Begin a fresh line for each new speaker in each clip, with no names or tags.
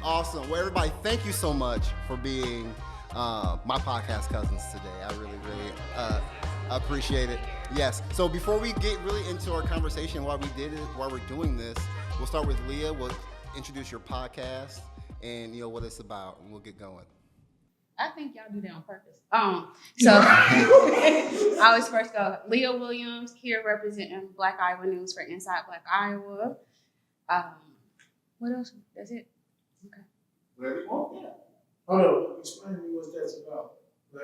Awesome. Well, everybody, thank you so much for being my podcast cousins today. I really, really appreciate it. Yes. So before we get really into our conversation, while we're doing this, we'll start with Leah. We'll introduce your podcast and what it's about, and we'll get going.
I think y'all do that on purpose. So I always first go, Leah Williams, here representing Black Iowa News for Inside Black Iowa. What else? That's it. Okay.
Whatever you want.
Yeah.
Oh no, explain to me what that's about. Like,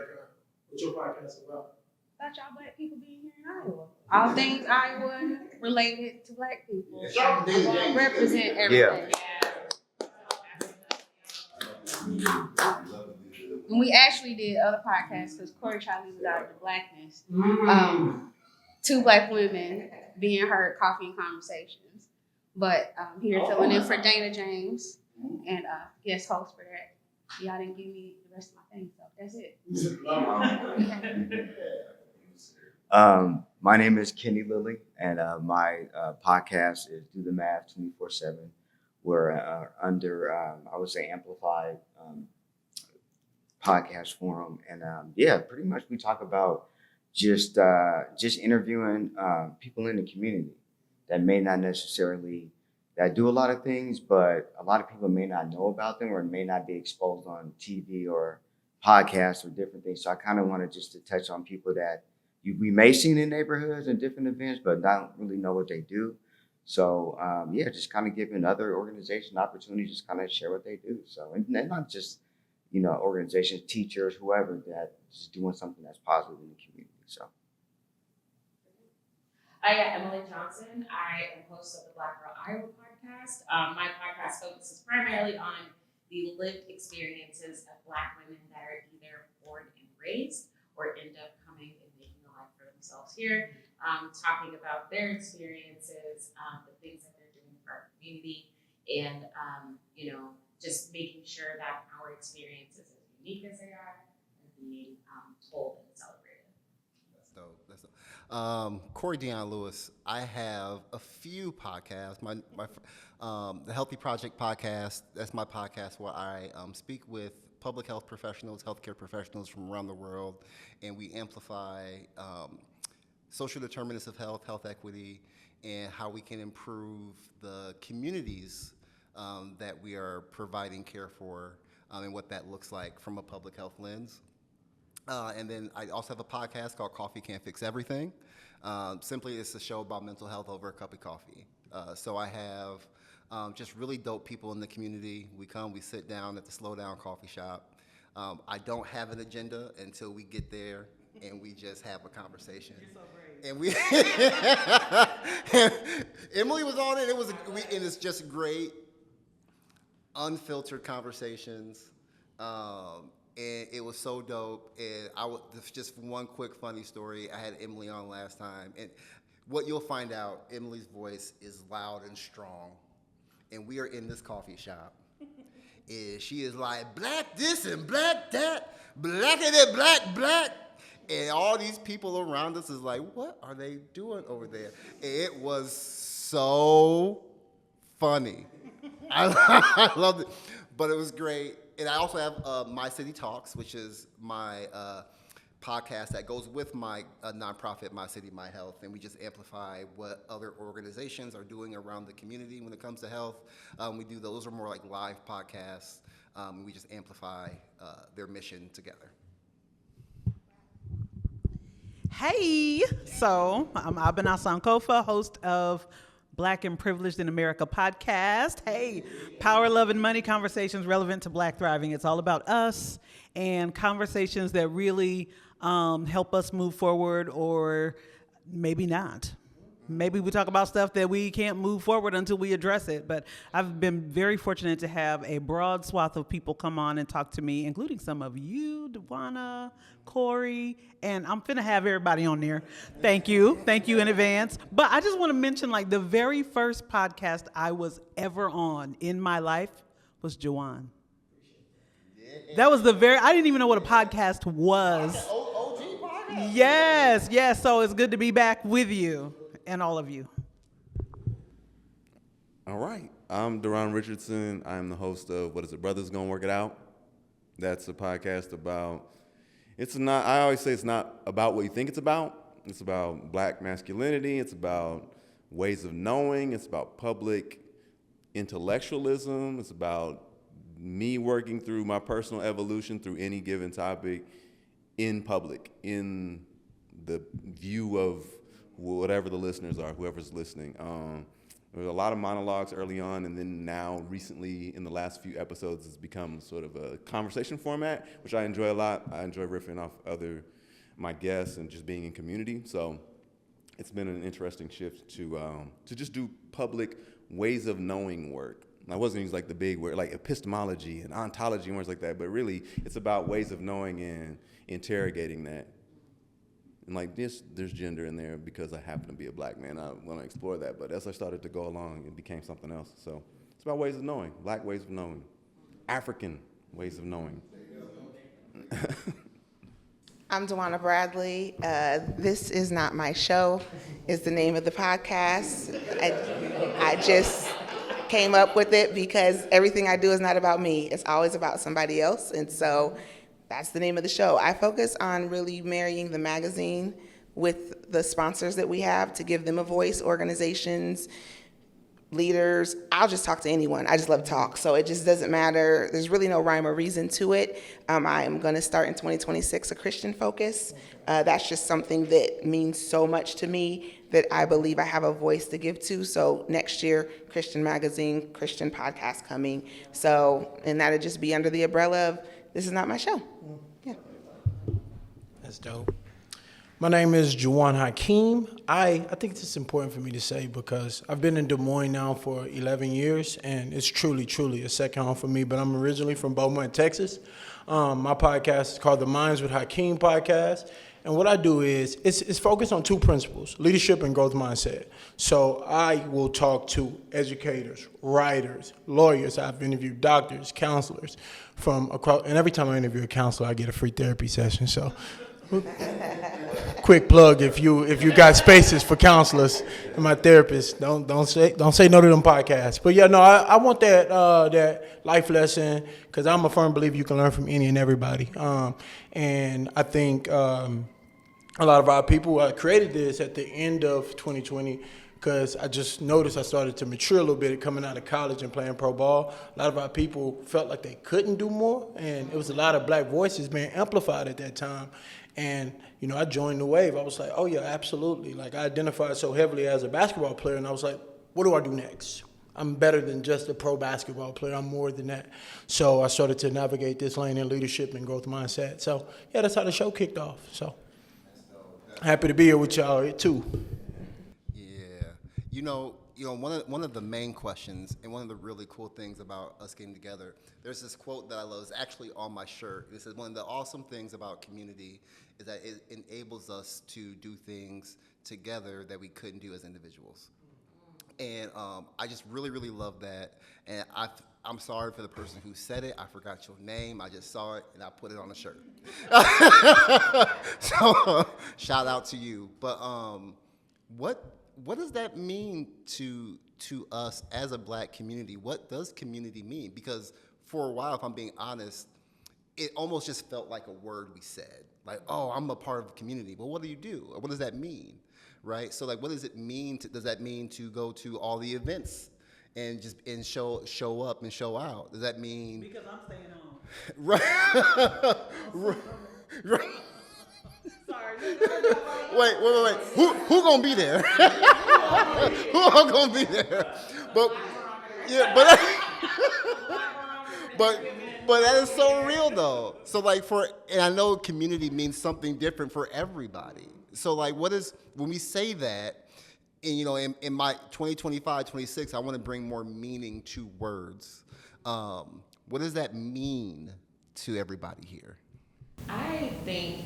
what your podcast about?
About y'all Black people being here in Iowa. All things Iowa related to Black people. Represent everything. And we actually did other podcasts because Corey Charlie was out of the Blackness. Two Black women being heard, coffee and conversations. But here filling in for Dana James and guest host for that. Y'all didn't give me the rest of my thing, so that's it.
My name is Kenny Lilly, and my podcast is Do the Math 24/7. We're under, I would say, amplified podcast forum, and pretty much we talk about just interviewing people in the community that may not necessarily that do a lot of things, but a lot of people may not know about them or may not be exposed on TV or podcasts or different things. So I kind of wanted just to touch on people that we may see in neighborhoods and different events, but don't really know what they do. So just kind of giving other organizations opportunities, just kind of share what they do. So and not just organizations, teachers, whoever that is doing something that's positive in the community. So.
I am Emily Johnson. I am host of the Black Girl Iowa podcast. My podcast focuses primarily on the lived experiences of Black women that are either born and raised or end up coming and making a life for themselves here, talking about their experiences, the things that they're doing for our community, and just making sure that our experiences, as unique as they are, are being told and celebrated.
That's dope. Corey Dion Lewis. I have a few podcasts. My the Healthy Project podcast. That's my podcast where I speak with public health professionals, healthcare professionals from around the world, and we amplify social determinants of health, health equity, and how we can improve the communities that we are providing care for, and what that looks like from a public health lens. And then I also have a podcast called Coffee Can't Fix Everything. Simply, it's a show about mental health over a cup of coffee. So I have just really dope people in the community. We sit down at the Slow Down Coffee Shop. I don't have an agenda until we get there, and we just have a conversation. You're so great. And we, Emily was on it. And it's just great, unfiltered conversations. And it was so dope. And just one quick funny story. I had Emily on last time, and what you'll find out, Emily's voice is loud and strong. And we are in this coffee shop, and she is like, black this and black that, blackity black. And all these people around us is like, what are they doing over there? And it was so funny. I loved it, but it was great. And I also have My City Talks, which is my podcast that goes with my nonprofit, My City, My Health. And we just amplify what other organizations are doing around the community when it comes to health. Those are more like live podcasts. And we just amplify their mission together.
Hey, so I'm Abena Sankofa, host of Black and Privileged in America podcast. Hey, power, love, and money conversations relevant to Black thriving. It's all about us and conversations that really help us move forward, or maybe not. Maybe we talk about stuff that we can't move forward until we address it. But I've been very fortunate to have a broad swath of people come on and talk to me, including some of you, Dewana, Corey, and I'm finna have everybody on there. Thank you in advance. But I just want to mention, the very first podcast I was ever on in my life was Jawan. That was I didn't even know what a podcast was.
OG podcast?
Yes. So it's good to be back with you and all of you.
All right.
I'm Dion Richardson. I'm the host of What Is It, Brothers Gonna Work It Out? That's a podcast about, I always say it's not about what you think it's about. It's about black masculinity. It's about ways of knowing. It's about public intellectualism. It's about me working through my personal evolution through any given topic in public, in the view of whatever the listeners are, whoever's listening. There was a lot of monologues early on, and then now recently in the last few episodes it's become sort of a conversation format, which I enjoy a lot. I enjoy riffing off my guests and just being in community. So it's been an interesting shift to just do public ways of knowing work. I wasn't using like the big word like epistemology and ontology and words like that, but really it's about ways of knowing and interrogating that. And like this, there's gender in there because I happen to be a black man. I want to explore that, but as I started to go along, it became something else. So it's about ways of knowing, black ways of knowing, African ways of knowing.
I'm Dewana Bradley. This is not my show, is the name of the podcast. I just came up with it because everything I do is not about me. It's always about somebody else, and so that's the name of the show. I focus on really marrying the magazine with the sponsors that we have to give them a voice, organizations, leaders. I'll just talk to anyone. I just love to talk. So it just doesn't matter. There's really no rhyme or reason to it. I am going to start in 2026 a Christian focus. That's just something that means so much to me that I believe I have a voice to give to. So next year, Christian magazine, Christian podcast coming. So, and that'll just be under the umbrella of this is not my show. Yeah.
That's dope. My name is Juwan Hakeem. I think it's important for me to say because I've been in Des Moines now for 11 years, and it's truly, truly a second home for me, but I'm originally from Beaumont, Texas. My podcast is called the Moines with Hakeem podcast, and what I do is it's focused on two principles, leadership and growth mindset. So I will talk to educators, writers, lawyers. I've interviewed doctors, counselors from across, and every time I interview a counselor, I get a free therapy session. So quick plug if you got spaces for counselors and my therapist, don't say no to them podcasts. But yeah, no, I want that life lesson because I'm a firm believer you can learn from any and everybody. And I think a lot of our people created this at the end of 2020 because I just noticed I started to mature a little bit coming out of college and playing pro ball. A lot of our people felt like they couldn't do more, and it was a lot of black voices being amplified at that time. And, you know, I joined the wave. I was like, oh, yeah, absolutely. Like, I identified so heavily as a basketball player, and I was like, what do I do next? I'm better than just a pro basketball player. I'm more than that. So I started to navigate this lane in leadership and growth mindset. So, yeah, that's how the show kicked off. So happy to be here with y'all, too.
You know, one of the main questions and one of the really cool things about us getting together, there's this quote that I love. It's actually on my shirt. It says, one of the awesome things about community is that it enables us to do things together that we couldn't do as individuals. And I just really, really love that. And I'm sorry for the person who said it. I forgot your name. I just saw it, and I put it on a shirt. So shout out to you. But what does that mean to us as a black community? What does community mean? Because for a while, if I'm being honest, it almost just felt like a word we said. Like, oh, I'm a part of the community. Well, what do you do? What does that mean? Right? So like, what does it mean? Does that mean to go to all the events and show up and show out? Does that mean? Because I'm staying home. Right. Right.
Sorry.
Wait. Who gonna be there? Who all gonna be there? But yeah, but that is so real though. So like and I know community means something different for everybody. So like, when we say that, and you know, in my 2025, 26, I want to bring more meaning to words. What does that mean to everybody here?
I think,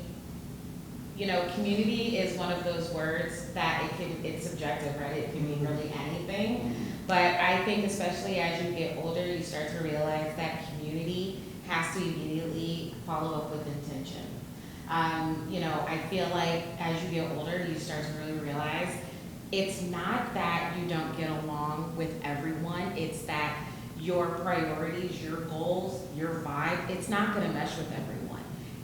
you know, community is one of those words that it's subjective, right? It can mean really anything. But I think especially as you get older, you start to realize that community has to immediately follow up with intention. You know, I feel like as you get older, you start to really realize it's not that you don't get along with everyone, it's that your priorities, your goals, your vibe, it's not gonna mesh with everyone.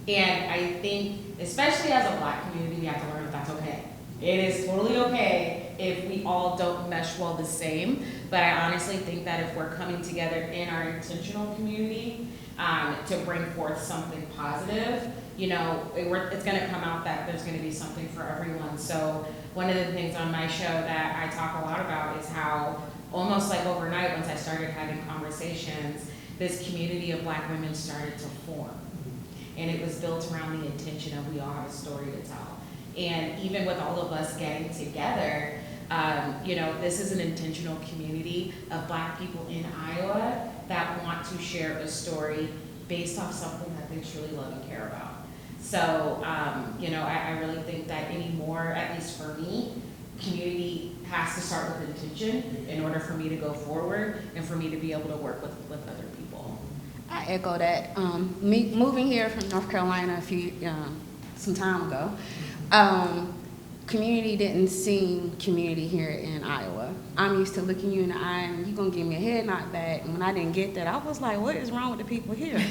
And I think, especially as a Black community, we have to learn that that's okay. It is totally okay if we all don't mesh well the same, but I honestly think that if we're coming together in our intentional community to bring forth something positive, you know, it's gonna come out that there's gonna be something for everyone. So one of the things on my show that I talk a lot about is how almost like overnight, once I started having conversations, this community of Black women started to form. And it was built around the intention of we all have a story to tell. And even with all of us getting together, you know, this is an intentional community of Black people in Iowa that want to share a story based off something that they truly love and care about. So, you know, I really think that anymore, at least for me, community has to start with intention in order for me to go forward and for me to be able to work with other people.
I echo that. Me moving here from North Carolina some time ago, community didn't seem community here in Iowa. I'm used to looking you in the eye and you're gonna give me a head knock back. And when I didn't get that, I was like, what is wrong with the people here?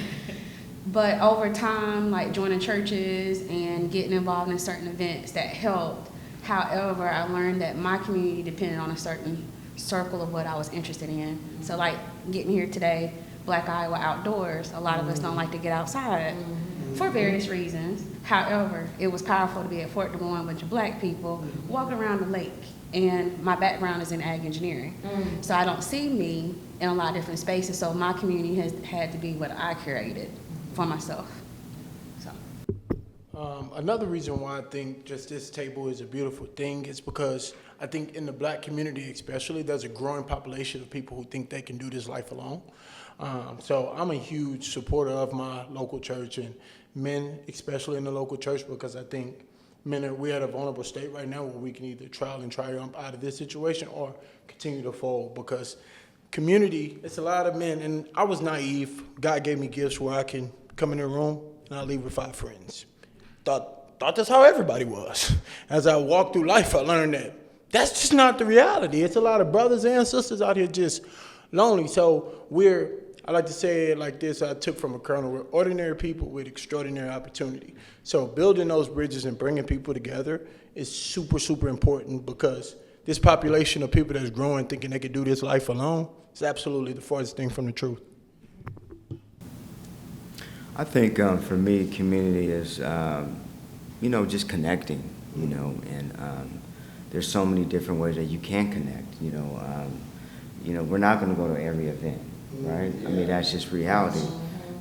But over time, like joining churches and getting involved in certain events, that helped. However, I learned that my community depended on a certain circle of what I was interested in. So like getting here today, Black Iowa Outdoors, a lot of us don't like to get outside for various reasons. However, it was powerful to be at Fort Des Moines with a bunch of Black people walking around the lake. And my background is in ag engineering. So I don't see me in a lot of different spaces. So my community has had to be what I curated for myself. So.
Another reason why I think just this table is a beautiful thing is because I think in the Black community especially, there's a growing population of people who think they can do this life alone. So I'm a huge supporter of my local church and men, especially in the local church, because I think we're at a vulnerable state right now where we can either trial and triumph out of this situation or continue to fold, because community, it's a lot of men, and I was naive. God gave me gifts where I can come in a room and I leave with 5 friends. Thought that's how everybody was. As I walked through life, I learned that that's just not the reality. It's a lot of brothers and sisters out here just lonely. So I like to say it like this, I took from a colonel, we're ordinary people with extraordinary opportunity. So building those bridges and bringing people together is super, super important, because this population of people that's growing thinking they could do this life alone is absolutely the farthest thing from the truth.
I think for me, community is, you know, just connecting, you know, and there's so many different ways that you can connect, you know, we're not going to go to every event, right? I mean, that's just reality,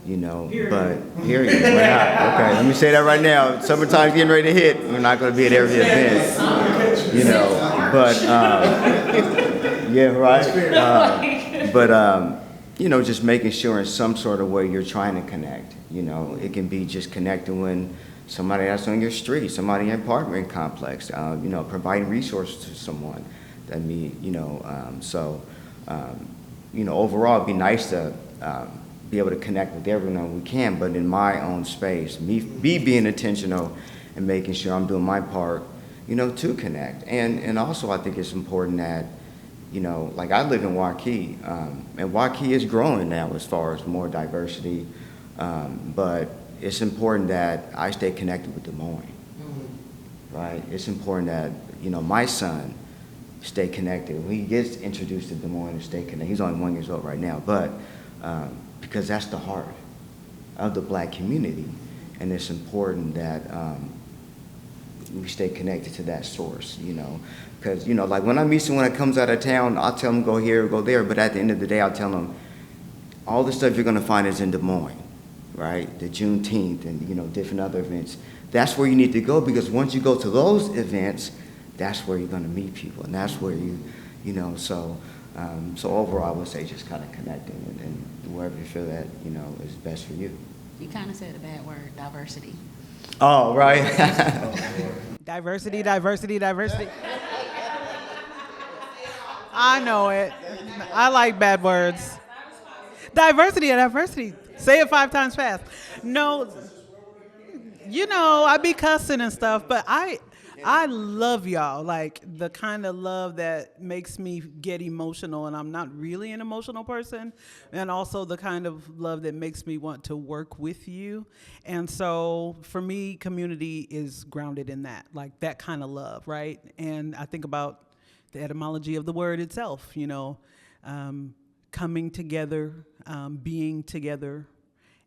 you know, but period, we're not. Okay, let me say that right now. Summertime's getting ready to hit. We're not going to be at every event, you know, but, yeah, right? But, you know, just making sure in some sort of way you're trying to connect. You know, it can be just connecting when somebody that's on your street, somebody in your apartment complex, you know, providing resources to someone. That me, you know, you know, overall it'd be nice to be able to connect with everyone we can, but in my own space, me being intentional and making sure I'm doing my part, you know, to connect. And also I think it's important that, you know, like I live in Waukee, and Waukee is growing now as far as more diversity, but it's important that I stay connected with Des Moines, right? It's important that, you know, my son stay connected. When he gets introduced to Des Moines, to stay connected. He's only 1 year old right now, but because that's the heart of the Black community, and it's important that we stay connected to that source, you know. Because, you know, like when I meet someone that comes out of town, I'll tell them go here, go there, but at the end of the day, I'll tell them all the stuff you're gonna find is in Des Moines, right? The Juneteenth and, you know, different other events. That's where you need to go, because once you go to those events, that's where you're gonna meet people, and that's where you know, so overall, I would say just kind of connecting and wherever you feel that, you know, is best for you.
You kind of said a bad word, diversity.
Oh, right.
Diversity, diversity, diversity. I know it. I like bad words. Diversity, diversity. Say it 5 times fast. No, you know, I be cussing and stuff, but I love y'all. Like the kind of love that makes me get emotional, and I'm not really an emotional person, and also the kind of love that makes me want to work with you. And so for me, community is grounded in that, like that kind of love, right? And I think about the etymology of the word itself, coming together, being together,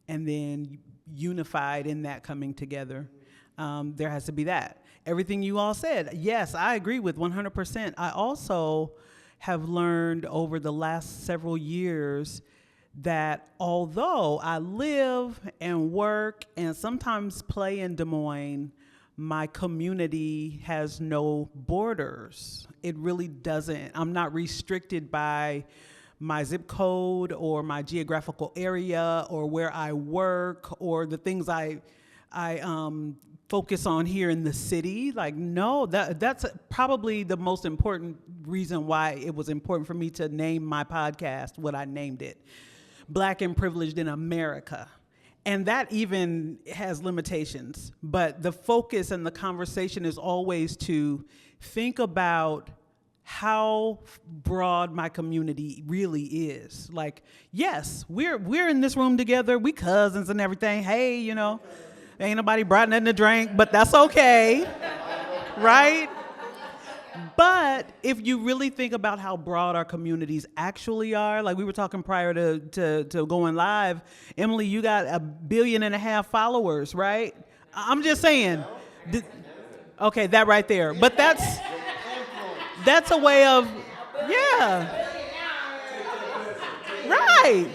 and then unified in that coming together. There has to be that. Everything you all said, yes, I agree with 100%. I also have learned over the last several years that although I live and work and sometimes play in Des Moines, my community has no borders. It really doesn't. I'm not restricted by my zip code or my geographical area or where I work or the things I focus on here in the city. Like, no, that's probably the most important reason why it was important for me to name my podcast what I named it, Black and Privileged in America. And that even has limitations, but the focus and the conversation is always to think about how broad my community really is. Like, yes, we're in this room together, we cousins and everything. Hey, ain't nobody brought nothing to drink, but that's okay, right? But if you really think about how broad our communities actually are, like we were talking prior to going live, Emily, you got 1.5 billion followers, right? I'm just saying. Okay, that right there. But that's a way of, yeah. Right.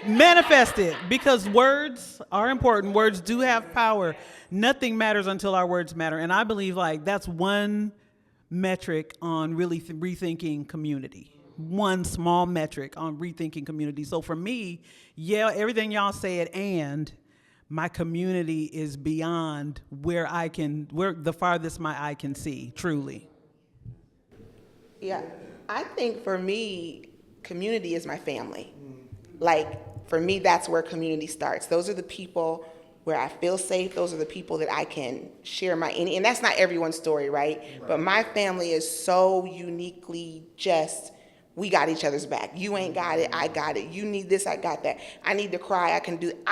Manifest it, because words are important. Words do have power. Nothing matters until our words matter. And I believe like that's one metric on really rethinking community. One small metric on rethinking community. So for me, yeah, everything y'all said, and my community is beyond where the farthest my eye can see, truly.
Yeah, I think for me, community is my family. Like, for me, that's where community starts. Those are the people where I feel safe. Those are the people that I can share and that's not everyone's story, right? But my family is so uniquely just, we got each other's back. You ain't got it, I got it. You need this, I got that. I need to cry, I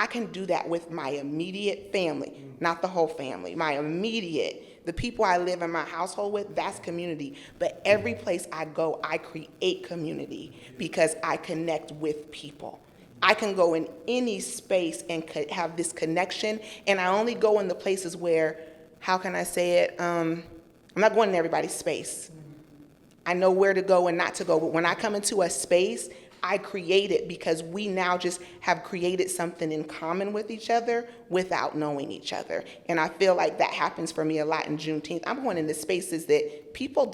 can do that with my immediate family, not the whole family. My immediate, the people I live in my household with, that's community. But every place I go, I create community because I connect with people. I can go in any space and have this connection, and I only go in the places where, how can I say it? I'm not going in everybody's space. I know where to go and not to go, but when I come into a space, I create it because we now just have created something in common with each other without knowing each other. And I feel like that happens for me a lot in Juneteenth. I'm going into spaces that people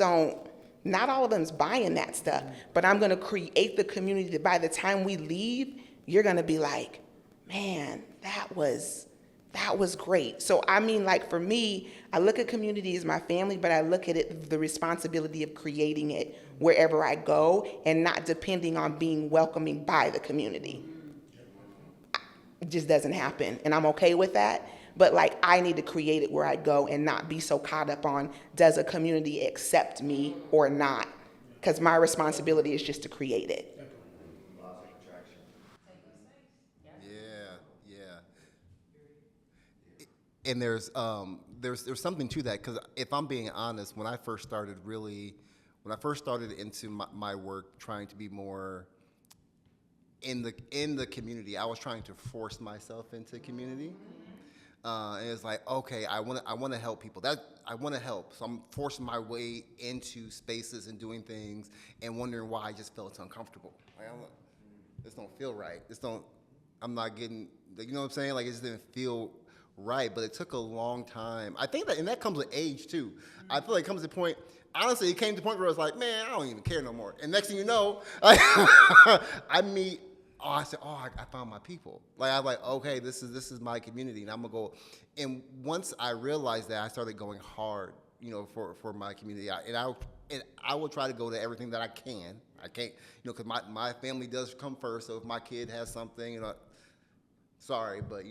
not all of them's buying that stuff, but I'm gonna create the community that by the time we leave, you're gonna be like, man, that was great. So I mean, like for me, I look at community as my family, but I look at it the responsibility of creating it wherever I go and not depending on being welcoming by the community. It just doesn't happen, and I'm okay with that. But like, I need to create it where I go and not be so caught up on, does a community accept me or not? Because my responsibility is just to create it.
And there's something to that, because if I'm being honest, when I first started into my work, trying to be more in the community, I was trying to force myself into community, and it's like, okay, I want to help people. I want to help, so I'm forcing my way into spaces and doing things, and wondering why I just felt uncomfortable. Like, this don't feel right. I'm not getting, you know what I'm saying? Like, it just didn't feel right, but it took a long time. I think that comes with age too. I feel like it comes to a point, honestly, it came to the point where I was like, man, I don't even care no more. And next thing you know, I found my people. Like, I was like, okay, this is my community, and I'm gonna go. And once I realized that, I started going hard, for my community. And I will try to go to everything that I can. I can't, because my family does come first. So if my kid has something, sorry, but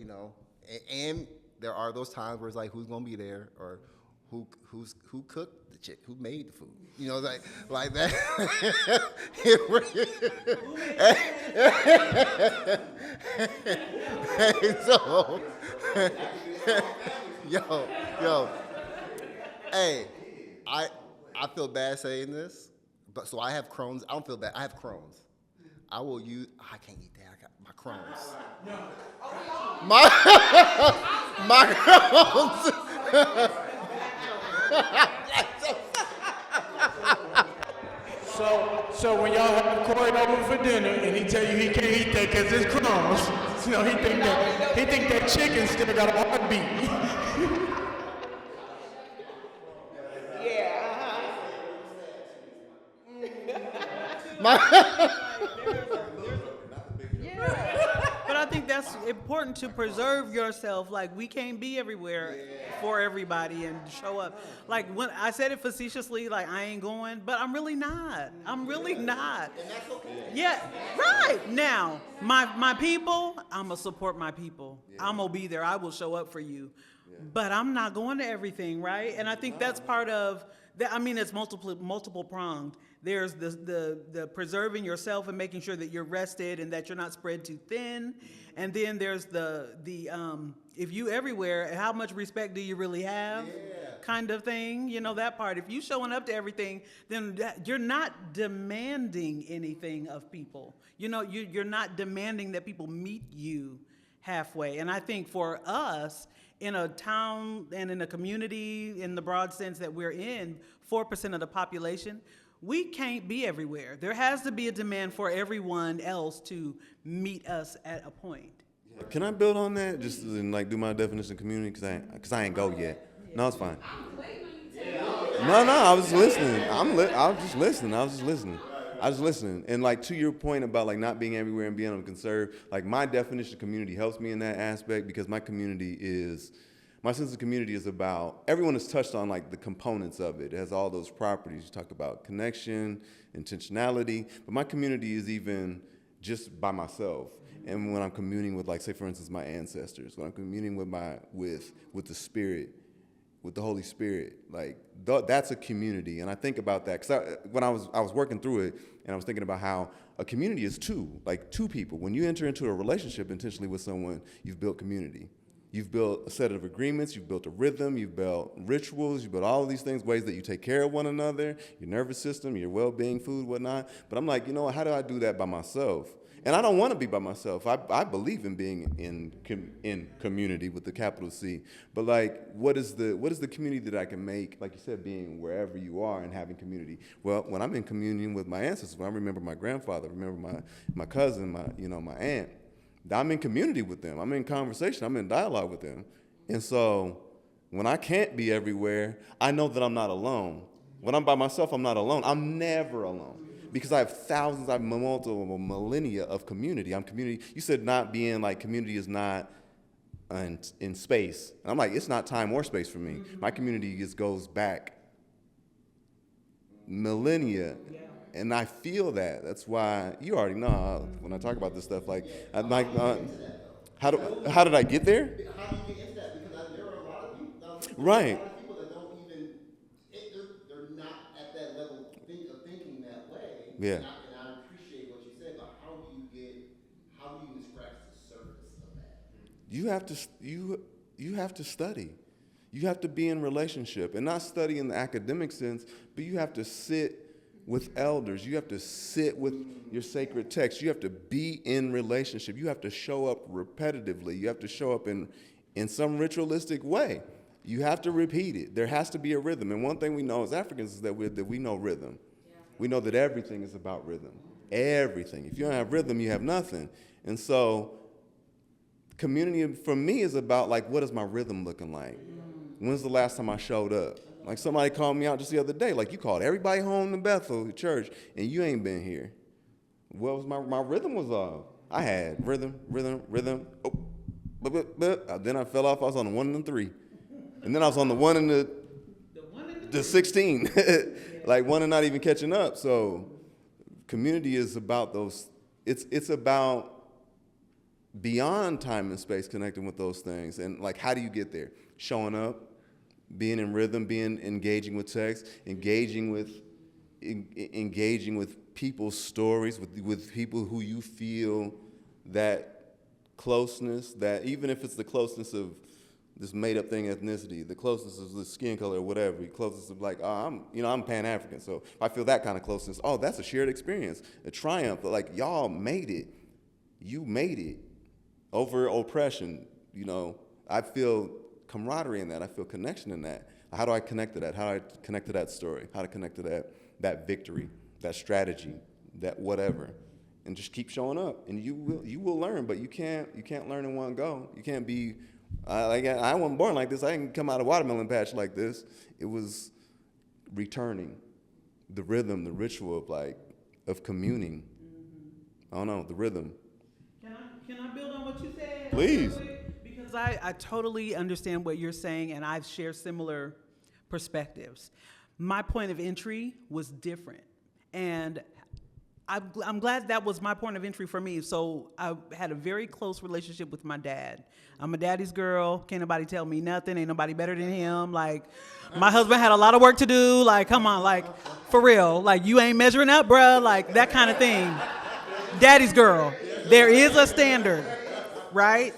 and there are those times where it's like, who's gonna be there, or who cooked the chick, who made the food, you know, like that. And so, yo, hey, I feel bad saying this, but so I have Crohn's. I don't feel bad. I have Crohn's. I will use. I can't eat that. I got my Crohn's. My Crohn's.
So when y'all have Corey over for dinner and he tell you he can't eat that because it's Crohn's, you know, he think that chicken still got a heartbeat.
But I think that's important to preserve yourself. Like, we can't be everywhere for everybody and show up. Like, when I said it facetiously, like, I ain't going, but I'm really not. I'm really not.
And that's okay.
Yeah, right. Now, my people, I'm going to support my people. I'm going to be there. I will show up for you. But I'm not going to everything, right? And I think that's part of that. I mean, it's multiple pronged. There's the preserving yourself and making sure that you're rested and that you're not spread too thin. And then there's the if you everywhere, how much respect do you really have? Kind of thing, you know, that part. If you showing up to everything, then you're not demanding anything of people. You know, you're not demanding that people meet you halfway. And I think for us, in a town and in a community, in the broad sense that we're in, 4% of the population, we can't be everywhere. There has to be a demand for everyone else to meet us at a point.
Can I build on that? Just and like do my definition of community because I ain't go yet. No, it's fine. No, I was listening. I was just listening. And like to your point about like not being everywhere and being able to conserve, like my definition of community helps me in that aspect because my sense of community is about, everyone has touched on like the components of it. It has all those properties. You talk about connection, intentionality, but my community is even just by myself. And when I'm communing with, like, say for instance, my ancestors, when I'm communing with the Spirit, with the Holy Spirit, like that's a community. And I think about that because when I was working through it, and I was thinking about how a community is two people. When you enter into a relationship intentionally with someone, you've built community. You've built a set of agreements, you've built a rhythm, you've built rituals, you've built all of these things, ways that you take care of one another, your nervous system, your well-being, food, whatnot. But I'm like, you know what, how do I do that by myself? And I don't want to be by myself. I believe in being in community with the capital C. But like, what is the community that I can make? Like you said, being wherever you are and having community. Well, when I'm in communion with my ancestors, when I remember my grandfather, remember my cousin, my aunt, I'm in community with them. I'm in conversation. I'm in dialogue with them. And so when I can't be everywhere, I know that I'm not alone. When I'm by myself, I'm not alone. I'm never alone. Because I have multiple millennia of community. I'm community. You said not being like community is not in space. And I'm like, it's not time or space for me. My community just goes back millennia. And I feel that. That's why you already know when I talk about this stuff. Like, I'm like, how did I get there?
How do you get into that? Because there are a lot of people.
Right.
A lot of people that don't even. They're not at that level of thinking that way.
Yeah.
And I appreciate what you said. But how do you even scratch the surface of that?
You have to study. You have to be in relationship, and not study in the academic sense, but you have to sit with elders. You have to sit with your sacred text. You have to be in relationship. You have to show up repetitively. You have to show up in some ritualistic way. You have to repeat it. There has to be a rhythm. And one thing we know as Africans is that we know rhythm. We know that everything is about rhythm. Everything. If you don't have rhythm, you have nothing. And so community for me is about like, what is my rhythm looking like? When's the last time I showed up? Like somebody called me out just the other day. Like, you called everybody home to Bethel church and you ain't been here. What was my rhythm was off. I had rhythm. Oh, then I fell off. I was on the 1 and the 3. And then I was on the 1 and the 16. Like one and not even catching up. So community is about those. It's about beyond time and space, connecting with those things. And like, how do you get there? Showing up, being in rhythm, engaging with text, engaging with people's stories, with people who you feel that closeness, that even if it's the closeness of this made up thing, ethnicity, the closeness of the skin color or whatever, the closeness of like, oh, I'm Pan-African, so I feel that kind of closeness. Oh, that's a shared experience, a triumph. Like, y'all made it. You made it over oppression. I feel camaraderie in that. I feel connection in that. How do I connect to that? How do I connect to that story? How to connect to that victory, that strategy, that whatever, and just keep showing up. And you will learn, but you can't learn in one go. You can't be I wasn't born like this. I didn't come out of watermelon patch like this. It was returning, the rhythm, the ritual of communing. I don't know, the rhythm.
Can I build on what you said?
Please.
Because I totally understand what you're saying, and I share similar perspectives. My point of entry was different, and I'm glad that was my point of entry for me. So I had a very close relationship with my dad. I'm a daddy's girl. Can't nobody tell me nothing. Ain't nobody better than him. Like, my husband had a lot of work to do. Like, come on, like, for real. Like, you ain't measuring up, bruh. Like, that kind of thing. Daddy's girl. There is a standard, right?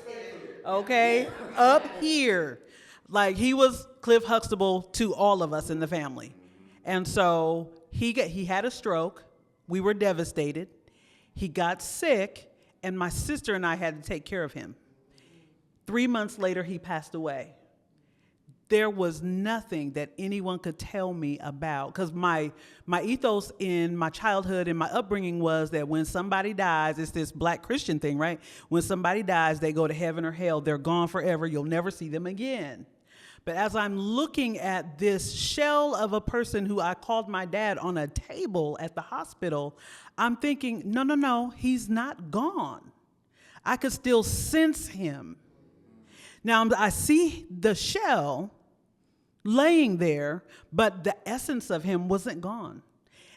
Okay? Up here. Like, he was Cliff Huxtable to all of us in the family. And so he had a stroke. We were devastated. He got sick, and my sister and I had to take care of him. 3 months later, he passed away. There was nothing that anyone could tell me about, because my ethos in my childhood and my upbringing was that when somebody dies, it's this Black Christian thing, right? When somebody dies, they go to heaven or hell. They're gone forever. You'll never see them again. But as I'm looking at this shell of a person who I called my dad on a table at the hospital, I'm thinking, no, he's not gone. I could still sense him. Now, I see the shell laying there, but the essence of him wasn't gone.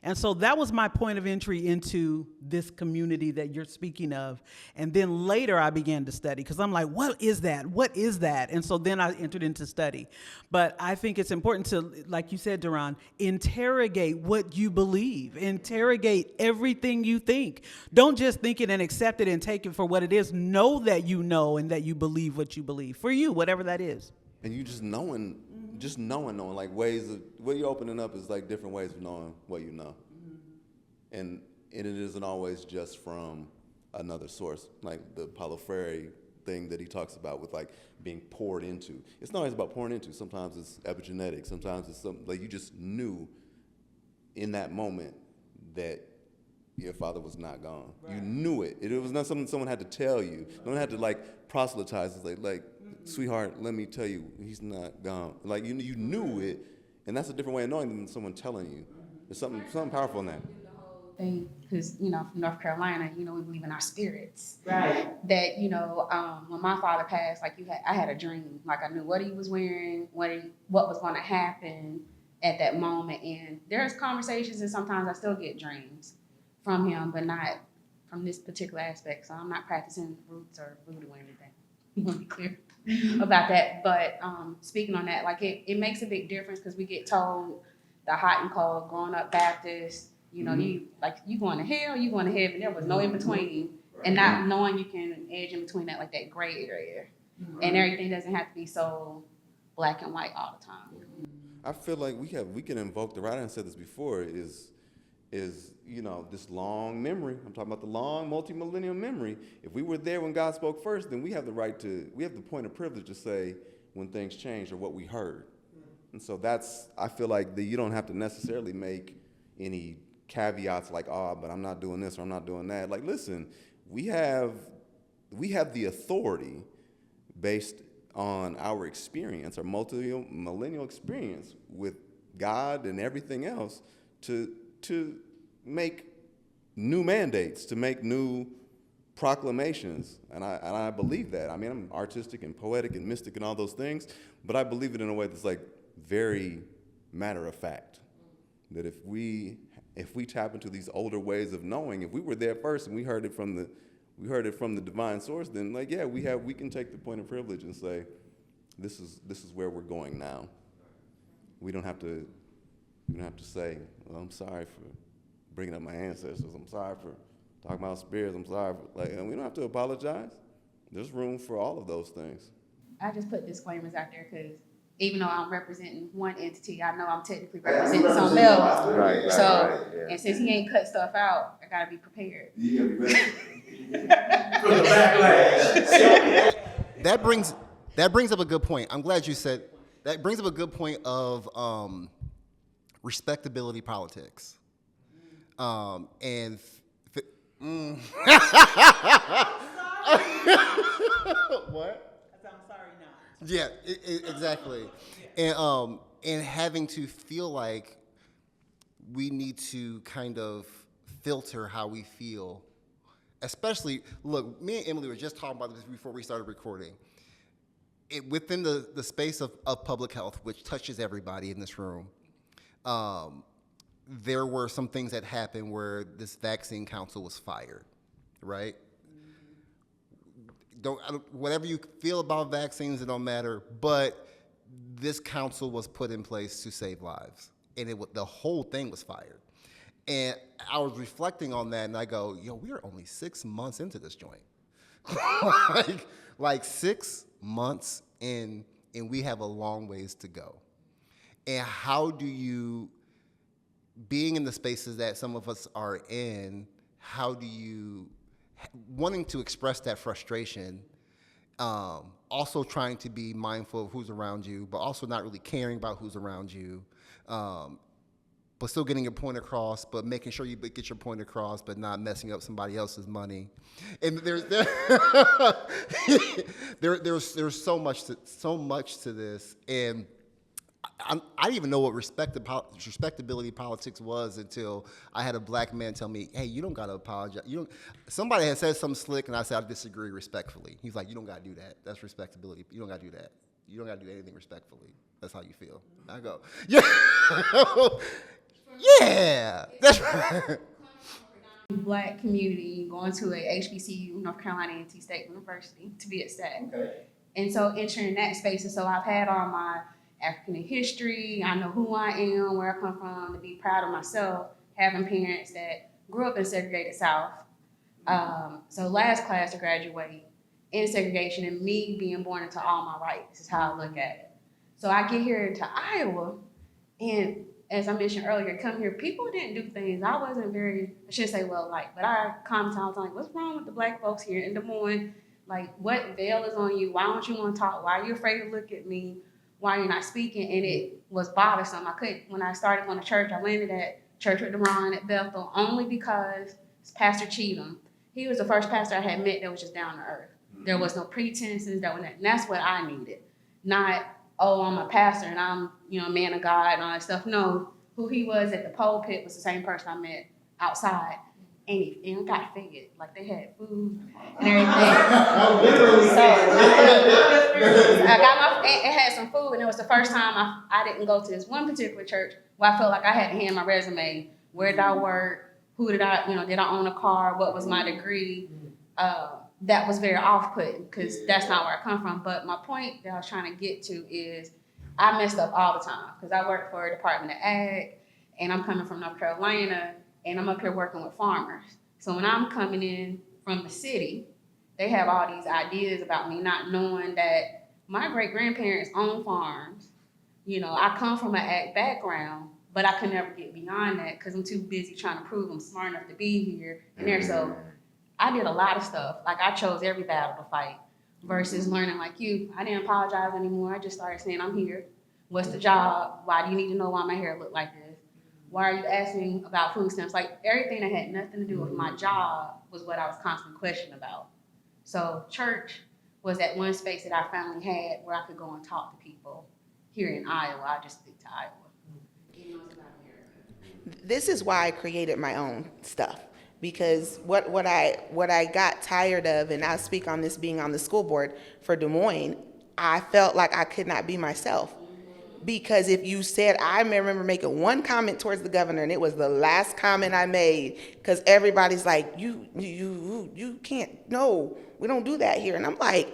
And so that was my point of entry into this community that you're speaking of. And then later I began to study, because I'm like, what is that? What is that? And so then I entered into study. But I think it's important to, like you said, Dion, interrogate what you believe. Interrogate everything you think. Don't just think it and accept it and take it for what it is. Know that you know and that you believe what you believe. For you, whatever that is.
And you just knowing, like ways of, what you're opening up is like different ways of knowing what you know. And it isn't always just from another source, like the Paulo Freire thing that he talks about with like being poured into. It's not always about pouring into. Sometimes it's epigenetic. Sometimes it's something like you just knew in that moment that your father was not gone. Right. You knew it. It was not something someone had to tell you. No one had to like proselytize. It's like sweetheart, let me tell you, he's not gone. Like you knew it, and that's a different way of knowing than someone telling you. There's something powerful in that.
Thing, because from North Carolina, we believe in our spirits.
Right.
That when my father passed, I had a dream. Like I knew what he was wearing, what was going to happen at that moment. And there's conversations, and sometimes I still get dreams from him, but not from this particular aspect. So I'm not practicing roots or voodoo or anything. I want to be clear about that. But speaking on that, like it makes a big difference, because we get told the hot and cold, growing up Baptist, you going to hell, you going to heaven. There was no in between, and not knowing you can edge in between that gray area, and everything doesn't have to be so black and white all the time.
I feel like we can invoke the right. I said this before is this long memory. I'm talking about the long multi-millennial memory. If we were there when God spoke first, then we have the point of privilege to say when things changed or what we heard. And so I feel like you don't have to necessarily make any caveats like, but I'm not doing this or I'm not doing that. Like, listen, we have the authority based on our experience, our multi-millennial experience with God and everything else to make new mandates, to make new proclamations. And I believe that. I mean, I'm artistic and poetic and mystic and all those things, but I believe it in a way that's like very matter of fact. That if we tap into these older ways of knowing, if we were there first and we heard it from we heard it from the divine source, then like, yeah, we can take the point of privilege and say, this is where we're going now. We don't have to say, well, I'm sorry for bringing up my ancestors. I'm sorry for talking about spirits. I'm sorry for, and we don't have to apologize. There's room for all of those things.
I just put disclaimers out there because even though I'm representing one entity, I know I'm technically representing something else.
Right.
And since he ain't cut stuff out, I gotta be prepared.
That brings up a good point. I'm glad you said that. Brings up a good point of respectability politics. And what?
I'm sorry, not.
Yeah, exactly. And having to feel like we need to kind of filter how we feel. Especially, look, me and Emily were just talking about this before we started recording. Within the space of public health, which touches everybody in this room, there were some things that happened where this vaccine council was fired, right? Whatever you feel about vaccines, it don't matter, but this council was put in place to save lives, and the whole thing was fired. And I was reflecting on that, and I go, yo, we are only 6 months into this joint. like 6 months in, and we have a long ways to go. And how do you, being in the spaces that some of us are in, how do you, wanting to express that frustration, also trying to be mindful of who's around you, but also not really caring about who's around you, but still getting your point across, but making sure you get your point across, but not messing up somebody else's money. And there's so much to this, and I didn't even know what respectability politics was until I had a black man tell me, "Hey, you don't gotta apologize. You don't." Somebody had said something slick, and I said, "I disagree respectfully." He's like, "You don't gotta do that. That's respectability. You don't gotta do that. You don't gotta do anything respectfully. That's how you feel." I go, "Yeah, yeah, that's right."
Black community going to a HBCU, North Carolina A&T State University, to be exact. Okay. And so entering that space, and so I've had all my African history. I know who I am, where I come from, to be proud of myself, having parents that grew up in segregated South. So last class to graduate in segregation, and me being born into all my rights is how I look at it. So I get here to Iowa, and as I mentioned earlier, come here, people didn't do things. I wasn't very, I shouldn't say well liked, but I commented, I was like, what's wrong with the black folks here in Des Moines? Like, what veil is on you? Why don't you want to talk? Why are you afraid to look at me? Why you're not speaking? And it was bothersome. I couldn't, when I started going to church, I landed at Church with Dion at Bethel only because Pastor Cheatham, he was the first pastor I had met that was just down to earth. There was no pretenses, and that's what I needed. Not, oh, I'm a pastor and I'm, a man of God and all that stuff. No, who he was at the pulpit was the same person I met outside. And got fed. Like, they had food and everything. So I got it had some food, and it was the first time I didn't go to this one particular church where I felt like I had to hand my resume. Where did I work? Who did I, did I own a car? What was my degree? That was very off-putting because that's not where I come from. But my point that I was trying to get to is I messed up all the time because I work for a Department of Ag, and I'm coming from North Carolina, and I'm up here working with farmers. So when I'm coming in from the city, they have all these ideas about me, not knowing that my great-grandparents owned farms. I come from an ag background, but I could never get beyond that because I'm too busy trying to prove I'm smart enough to be here and there. So I did a lot of stuff. Like, I chose every battle to fight versus learning like you. I didn't apologize anymore. I just started saying, I'm here. What's the job? Why do you need to know why my hair looked like this? Why are you asking about food stamps? Like, everything that had nothing to do with my job was what I was constantly questioning about. So church was that one space that I finally had where I could go and talk to people. Here in Iowa, I just stick to Iowa. Even though it's about America.
This is why I created my own stuff. Because what I got tired of, and I'll speak on this being on the school board for Des Moines, I felt like I could not be myself. because if you said, I remember making one comment towards the governor, and it was the last comment I made, because everybody's like, you can't, no, we don't do that here. And I'm like,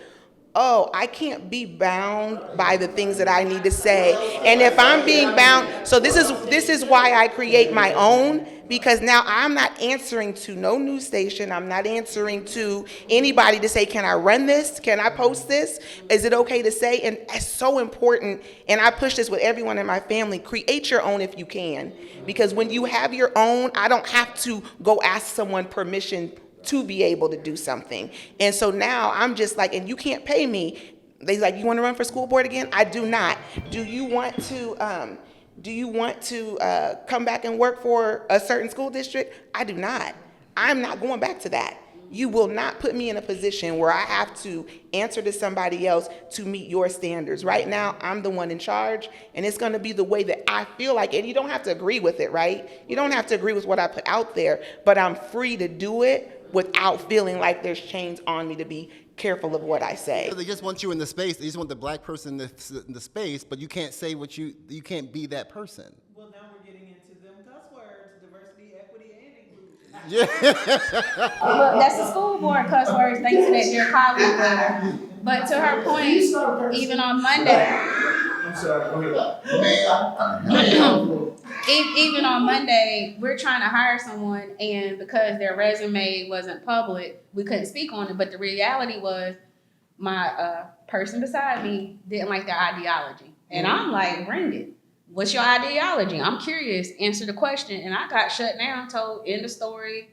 oh, I can't be bound by the things that I need to say. And if I'm being bound, so this is why I create my own, because now I'm not answering to no news station. I'm not answering to anybody to say, can I run this? Can I post this? Is it okay to say? And it's so important. And I push this with everyone in my family. Create your own if you can. Because when you have your own, I don't have to go ask someone permission to be able to do something. And so now I'm just like, and you can't pay me. They're like, you want to run for school board again? I do not. Do you want to come back and work for a certain school district? I do not. I'm not going back to that. You will not put me in a position where I have to answer to somebody else to meet your standards. Right now, I'm the one in charge, and it's going to be the way that I feel like, and you don't have to agree with it, right? You don't have to agree with what I put out there, but I'm free to do it without feeling like there's chains on me to be careful of what I say.
They just want you in the space. They just want the black person in the space, but you can't say you can't be that person.
Well, now we're getting into them cuss words, diversity, equity, and inclusion.
Yeah.
Look, that's the school board cuss words, thanks to that dear colleague there. But to her point, even on Monday,
I'm sorry, go ahead.
even on Monday, we're trying to hire someone, and because their resume wasn't public, we couldn't speak on it. But the reality was, my person beside me didn't like their ideology, and I'm like, bring it. What's your ideology? I'm curious. Answer the question, and I got shut down. Told in the story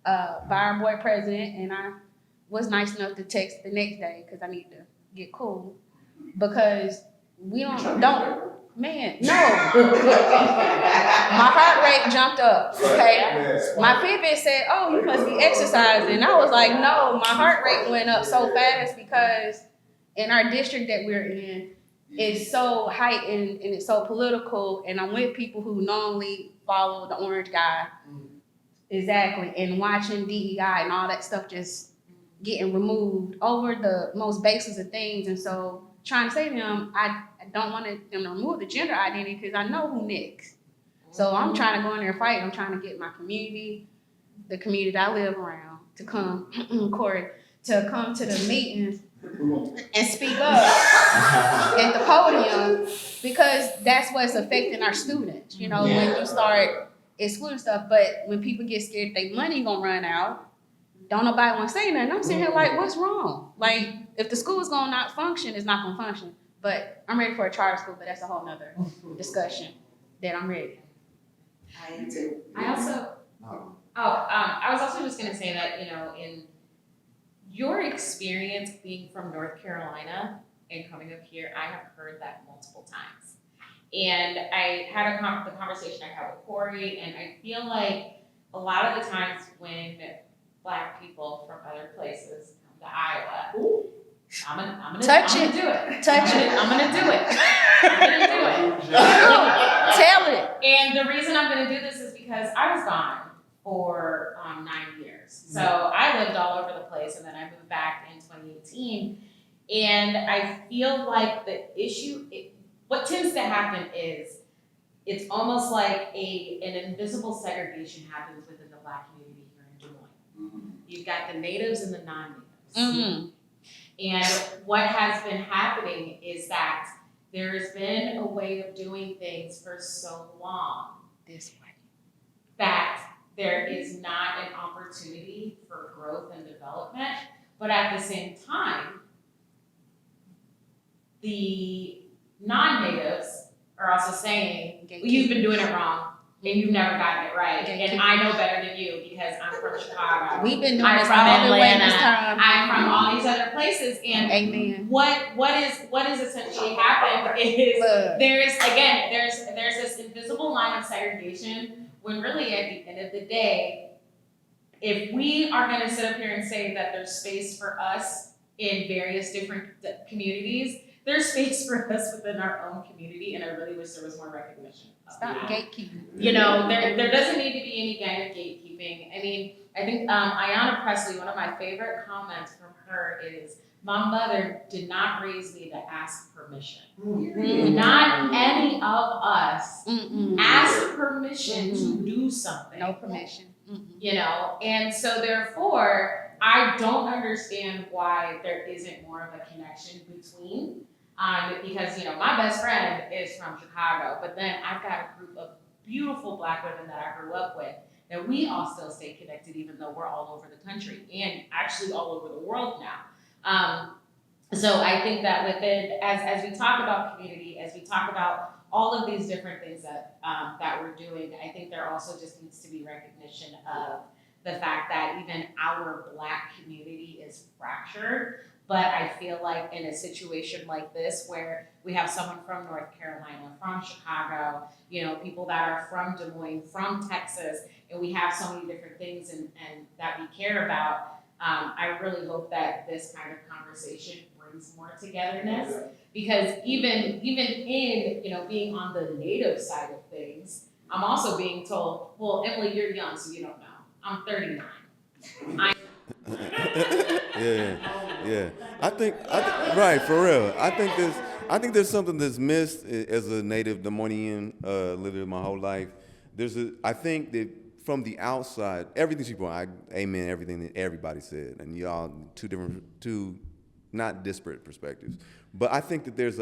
by our board president, and I was nice enough to text the next day because I need to get cool because we don't. Man, no. My heart rate jumped up, okay? My Fitbit said, oh, you must be exercising. And I was like, no, my heart rate went up so fast because in our district that we're in, it's so heightened and it's so political, and I'm with people who normally follow the orange guy. Exactly. And watching DEI and all that stuff just getting removed over the most basis of things. And so trying to say to them, I don't want them to remove the gender identity because I know who next. So I'm trying to go in there and fight. I'm trying to get my community, the community that I live around, to come, Corey, to come to the meetings and speak up at the podium because that's what's affecting our students. You know, when you start excluding stuff, but when people get scared their money gonna run out, don't nobody want to say nothing. I'm sitting here like, what's wrong? Like, if the school is gonna not function, it's not gonna function. But I'm ready for a charter school, but that's a whole nother discussion that I'm ready.
I was also just gonna say that, you know, in your experience being from North Carolina and coming up here, I have heard that multiple times. And I had the conversation I had with Corey, and I feel like a lot of the times when Black people from other places come to Iowa, I'm gonna do it.
Touch it.
I'm gonna do it. I'm gonna do it.
Tell it.
And the reason I'm gonna do this is because I was gone for 9 years. So I lived all over the place, and then I moved back in 2018. And I feel like the issue, what tends to happen is it's almost like an invisible segregation happens within the Black community here in Des Moines. You've got the natives and the non-natives.
Mm-hmm.
And what has been happening is that there has been a way of doing things for so long
This way.
that there is not an opportunity for growth and development. But at the same time, the non-natives are also saying, well, you've been doing it wrong and you've never gotten it right. And I know better than you because I'm from Chicago.
We've been doing
I'm
this
from
all the way
Atlanta.
this time.
I'm from all these other places. And
Amen.
what is essentially happened is
Look.
there's this invisible line of segregation when really at the end of the day, if we are going to sit up here and say that there's space for us in various different communities, there's space for us within our own community, and I really wish there was more recognition of
Stop
that.
gatekeeping.
You know, there doesn't need to be any kind of gatekeeping. I mean, I think Ayanna Presley, one of my favorite comments from her is My mother did not raise me to ask permission. Not any of us ask permission to do something.
No permission.
You know, and so therefore, I don't understand why there isn't more of a connection between, because, you know, my best friend is from Chicago, but then I've got a group of beautiful Black women that I grew up with that we all still stay connected, even though we're all over the country and actually all over the world now. So I think that within, as we talk about community, as we talk about all of these different things that that we're doing, I think there also just needs to be recognition of the fact that even our Black community is fractured. But I feel like in a situation like this, where we have someone from North Carolina, from Chicago, you know, people that are from Des Moines, from Texas, and we have so many different things and that we care about, I really hope that this kind of conversation brings more togetherness, because even in, you know, being on the Native side of things, I'm also being told, well, Emily, you're young, so you don't know. I'm 39.
Yeah. I think right, for real. I think there's something that's missed as a native Des Moinean, living my whole life. I think that from the outside, everything people, I amen everything that everybody said, and y'all two not disparate perspectives. But I think that there's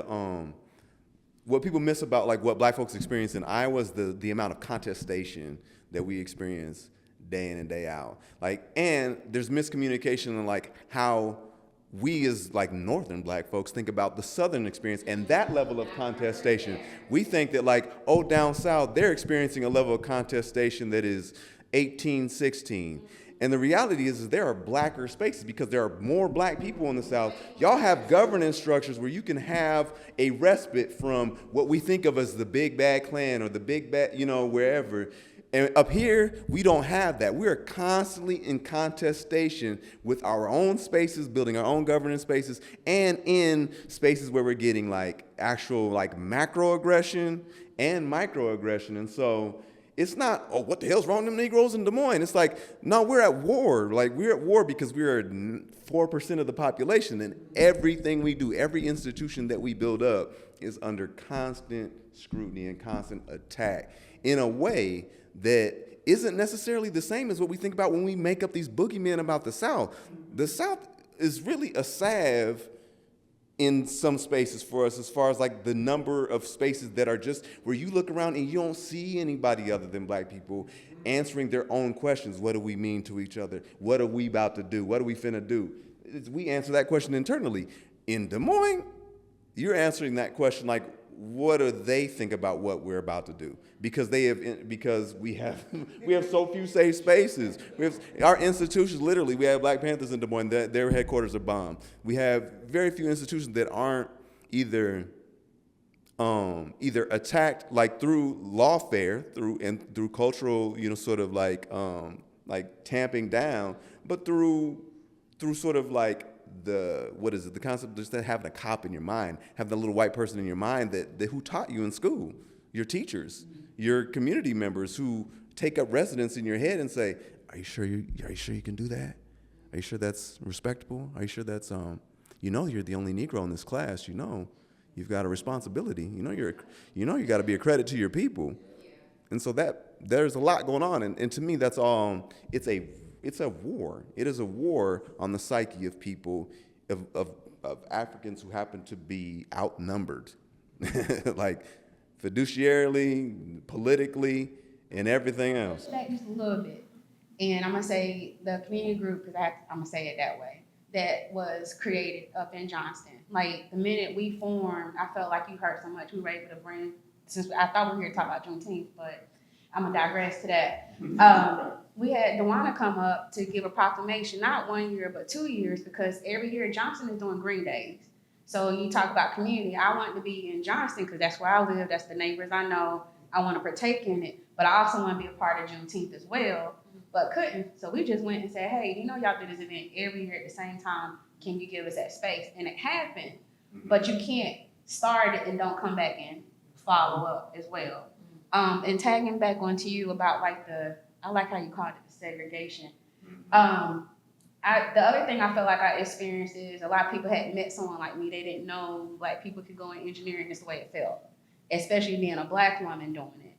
what people miss about like what Black folks experience in Iowa is the amount of contestation that we experience day in and day out. Like, and there's miscommunication in like how we as like Northern Black folks think about the Southern experience and that level of contestation. We think that like, oh, down South, they're experiencing a level of contestation that is 1816. And the reality is there are Blacker spaces because there are more Black people in the South. Y'all have governance structures where you can have a respite from what we think of as the big bad Klan or the big bad, you know, wherever. And up here, we don't have that. We are constantly in contestation with our own spaces, building our own governance spaces, and in spaces where we're getting like actual like macroaggression and microaggression. And so it's not, oh, what the hell's wrong with them Negroes in Des Moines? It's like, no, we're at war. Like, we're at war because we're 4% of the population, and everything we do, every institution that we build up is under constant scrutiny and constant attack in a way that isn't necessarily the same as what we think about when we make up these boogeymen about the South. The South is really a salve in some spaces for us as far as like the number of spaces that are just where you look around and you don't see anybody other than Black people answering their own questions. What do we mean to each other? What are we about to do? What are we finna do? We answer that question internally. In Des Moines, you're answering that question like, what do they think about what we're about to do? Because we have so few safe spaces. We have our institutions. Literally, we have Black Panthers in Des Moines. Their headquarters are bombed. We have very few institutions that aren't either attacked like through lawfare, through cultural, you know, sort of like tamping down, but through sort of like the concept of just having a cop in your mind, having a little white person in your mind that who taught you in school, your teachers, your community members who take up residence in your head and say, are you sure you can do that? Are you sure that's respectable? Are you sure that's you know you're the only Negro in this class, you know you've got a responsibility, you know you got to be a credit to your people. And so that there's a lot going on, and to me that's all it's a war. It is a war on the psyche of people, of Africans who happen to be outnumbered, like fiduciarily, politically, and everything else.
That just a little bit. And I'm going to say the community group, because I'm going to say it that way, that was created up in Johnston. Like the minute we formed, I felt like you heard so much. We were able to bring, since I thought we were here to talk about Juneteenth, but I'm going to digress to that. We had Dewana come up to give a proclamation, not 1 year, but 2 years, because every year Johnston is doing Green Days. So you talk about community. I wanted to be in Johnston because that's where I live. That's the neighbors I know. I want to partake in it, but I also want to be a part of Juneteenth as well, but couldn't. So we just went and said, hey, you know y'all do this event every year at the same time. Can you give us that space? And it happened, but you can't start it and don't come back and follow up as well. And tagging back onto you about like I like how you called it the segregation. The other thing I felt like I experienced is a lot of people hadn't met someone like me. They didn't know Black people could go in engineering is the way it felt, especially being a Black woman doing it.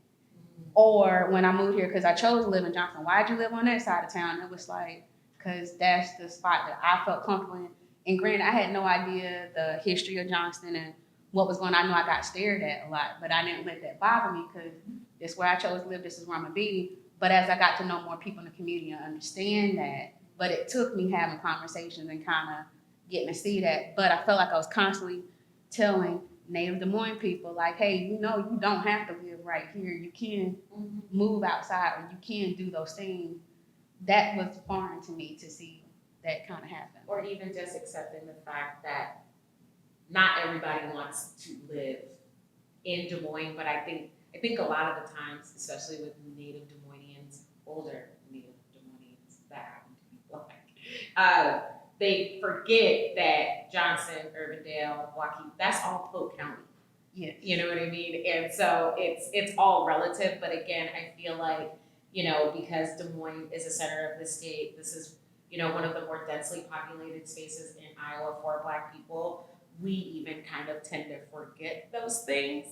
Or when I moved here, because I chose to live in Johnson. Why'd you live on that side of town? It was like, because that's the spot that I felt comfortable in. And granted, I had no idea the history of Johnston and what was going on. I know I got stared at a lot, but I didn't let that bother me because this is where I chose to live. This is where I'm going to be. But as I got to know more people in the community and understand that, but it took me having conversations and kind of getting to see that. But I felt like I was constantly telling Native Des Moines people, like, hey, you don't have to live right here. You can move outside or you can do those things. That was foreign to me to see that kind of happen.
Or even just accepting the fact that not everybody wants to live in Des Moines, but I think a lot of the times, especially with Native Des Moinians, older Native Des Moinians that happen to be Black, they forget that Johnson, Urbandale, Waukee, that's all Polk County.
Yes.
You know what I mean? And so it's all relative, but again, I feel like, because Des Moines is the center of the state, this is, one of the more densely populated spaces in Iowa for Black people, we even kind of tend to forget those things.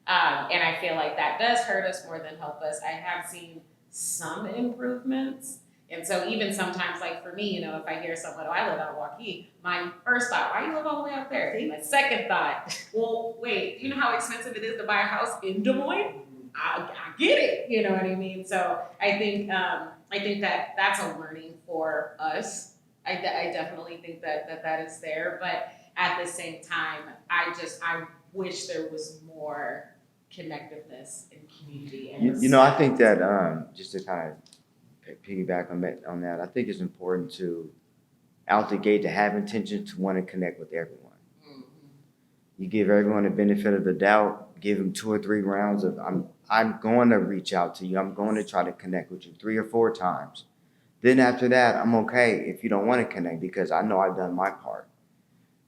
And I feel like that does hurt us more than help us. I have seen some improvements. And so even sometimes, like for me, if I hear someone, I live out Waukee, my first thought, why do you live all the way out there? And my second thought, well, wait, you know how expensive it is to buy a house in Des Moines? I get it, you know what I mean? So I think that that's a learning for us. I definitely think that is there, but at the same time, I wish there was more connectiveness in community. And
I think that just to kind of piggyback on that, I think it's important to, out the gate, to have intention to want to connect with everyone. Mm-hmm. You give everyone the benefit of the doubt, give them 2 or 3 rounds of, I'm going to reach out to you. I'm going to try to connect with you 3 or 4 times. Then after that, I'm okay if you don't want to connect because I know I've done my part,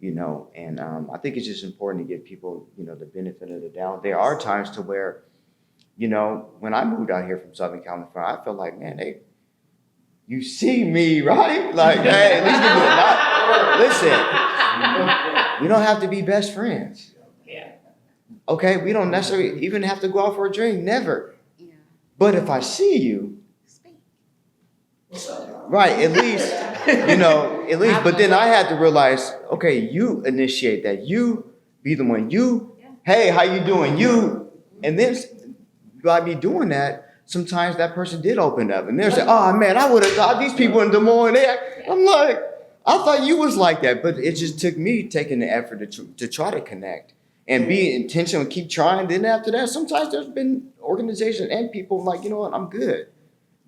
and I think it's just important to give people, the benefit of the doubt. There are times to where, when I moved out here from Southern California, I felt like, man, you see me, right? Like, hey, at least give me a nod. Listen, we don't have to be best friends.
Yeah.
Okay, we don't necessarily even have to go out for a drink, never.
Yeah.
But if I see you,
Speak.
right, at least, but then I had to realize, okay, you initiate that. You be the one. Hey, how you doing? And then by me doing that, sometimes that person did open up and they're saying, oh man, I would have thought these people in Des Moines, I'm like, I thought you was like that. But it just took me taking the effort to try to connect and be intentional and keep trying. Then after that, sometimes there's been organizations and people like, you know what, I'm good.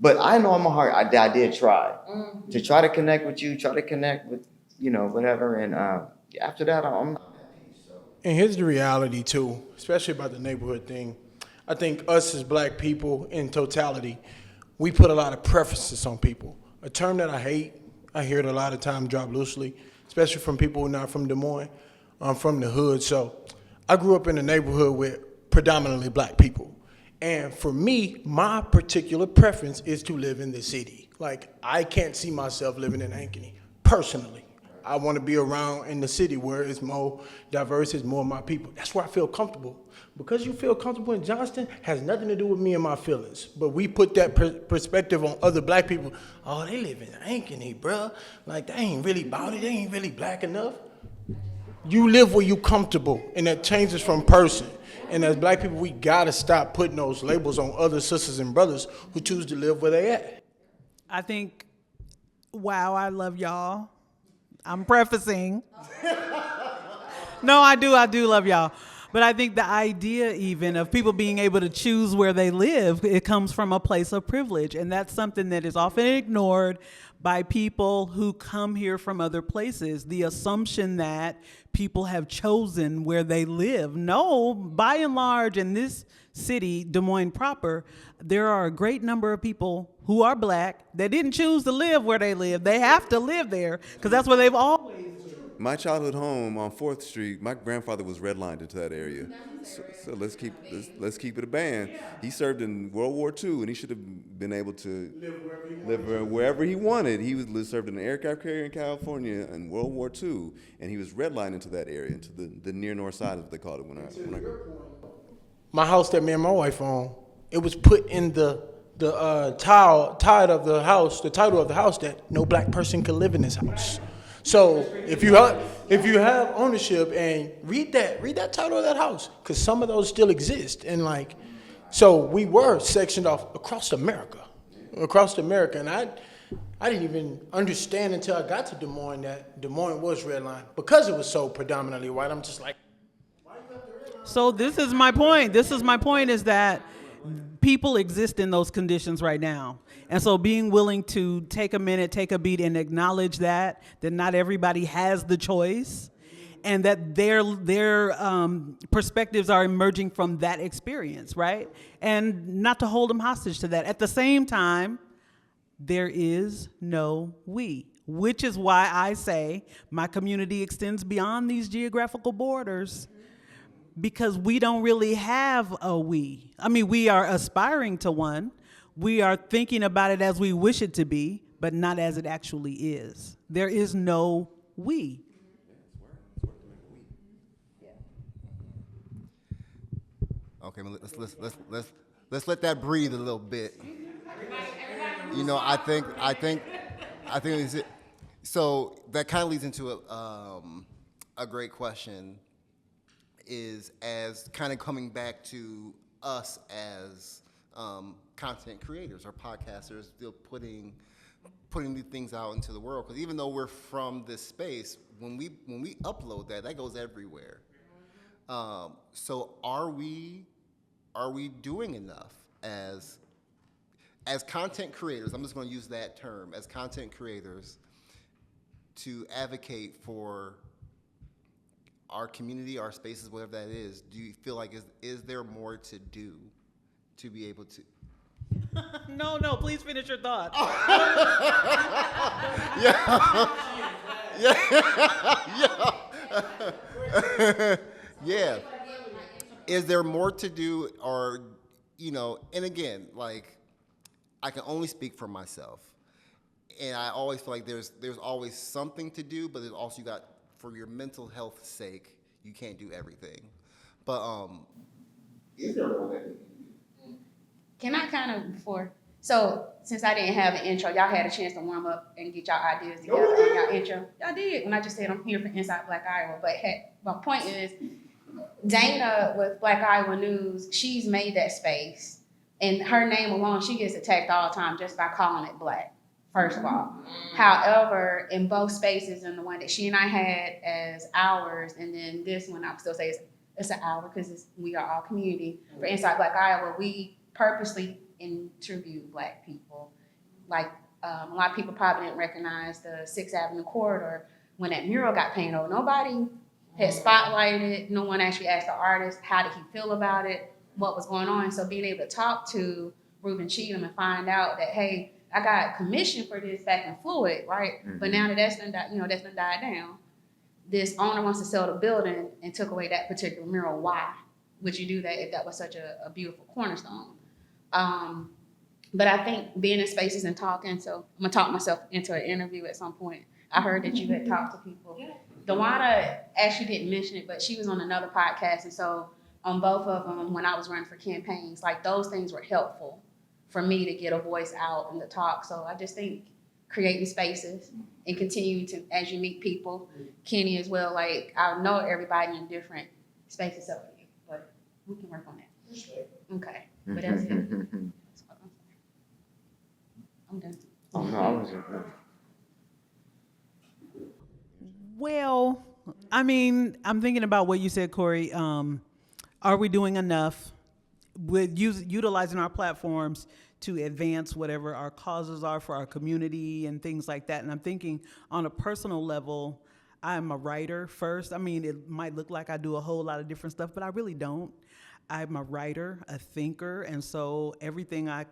But I know in my heart, I did try to try to connect with you, try to connect with, whatever. And after that, I'm not happy. So.
And here's the reality too, especially about the neighborhood thing. I think us as Black people in totality, we put a lot of preferences on people. A term that I hate, I hear it a lot of times dropped loosely, especially from people who are not from Des Moines. I'm from the hood, so I grew up in a neighborhood with predominantly Black people. And for me, my particular preference is to live in the city. Like, I can't see myself living in Ankeny, personally. I want to be around in the city where it's more diverse, it's more of my people. That's where I feel comfortable. Because you feel comfortable in Johnston has nothing to do with me and my feelings. But we put that perspective on other Black people. Oh, they live in Ankeny, bruh. Like, they ain't really about it. They ain't really Black enough. You live where you comfortable, and that changes from person. And as Black people, we gotta stop putting those labels on other sisters and brothers who choose to live where they at.
I think, wow, I love y'all. I'm prefacing. No, I do love y'all. But I think the idea even of people being able to choose where they live, it comes from a place of privilege. And that's something that is often ignored by people who come here from other places. The assumption that people have chosen where they live. No, by and large, in this city, Des Moines proper, there are a great number of people who are Black that didn't choose to live where they live. They have to live there because that's where they've always lived.
my childhood home on 4th Street, my grandfather was redlined into that area. So let's keep it a band. He served in World War II, and he should have been able to live wherever he wanted. He served in an aircraft carrier in California in World War II, and he was redlined into that area, into the near north side, as they called it when I grew up.
My house that me and my wife own, it was put in the title of the house that no black person could live in this house. So if you have ownership and read that title of that house, because some of those still exist, and like, so we were sectioned off across America, and I didn't even understand until I got to Des Moines that Des Moines was redlined because it was so predominantly white. I'm just like,
So this is my point. Is that people exist in those conditions right now. And so being willing to take a minute, take a beat, and acknowledge that not everybody has the choice, and that their perspectives are emerging from that experience, right? And not to hold them hostage to that. At the same time, there is no we, which is why I say my community extends beyond these geographical borders, because we don't really have a we. I mean, we are aspiring to one. We are thinking about it as we wish it to be, but not as it actually is. There is no we.
Okay, let's let that breathe a little bit. You know, I think it's it. So that kind of leads into a great question. Is as kind of coming back to us as content creators or podcasters, still putting new things out into the world. Because even though we're from this space, when we upload that goes everywhere. So are we doing enough as content creators? I'm just going to use that term, as content creators, to advocate for our community, our spaces, whatever that is. Do you feel like is there more to do to be able to?
No, please finish your thought. Yeah. Is there more to do, or, you know, and again, like, I can only speak for myself. And I always feel like there's always something to do, but there's also, you got, for your mental health's sake, you can't do everything. But is there more that
Can I kind of before? So since I didn't have an intro, y'all had a chance to warm up and get y'all ideas together on y'all intro. Y'all did when I just said I'm here for Inside Black Iowa. But my point is, Dana with Black Iowa News, she's made that space, and her name alone, she gets attacked all the time just by calling it Black. First of all, however, in both spaces, and the one that she and I had as ours, and then this one, I would still say it's an hour because we are all community. For Inside Black Iowa, we purposely interview Black people. Like a lot of people probably didn't recognize the 6th Avenue corridor when that mural got painted over. Nobody had spotlighted it. No one actually asked the artist how did he feel about it, what was going on. So being able to talk to Reuben Cheatham and find out that, hey, I got commission for this back in Fluid, right? Mm-hmm. But now that that's done died down, this owner wants to sell the building and took away that particular mural. Why would you do that if that was such a beautiful cornerstone? But I think being in spaces and talking, so I'm gonna talk myself into an interview at some point. I heard that you had talked to people. Dewana actually didn't mention it, but she was on another podcast, and so on both of them, when I was running for campaigns, like those things were helpful for me to get a voice out and to talk. So I just think creating spaces and continuing to, as you meet people, Kenny as well, like I know everybody in different spaces of you, but we can work on that. Okay, but that's it. I'm done.
Oh, no, I wasn't.
Well, I mean, I'm thinking about what you said, Corey. Are we doing enough with utilizing our platforms to advance whatever our causes are for our community and things like that? And I'm thinking on a personal level, I'm a writer first. I mean, it might look like I do a whole lot of different stuff, but I really don't. I'm a writer, a thinker, and so everything I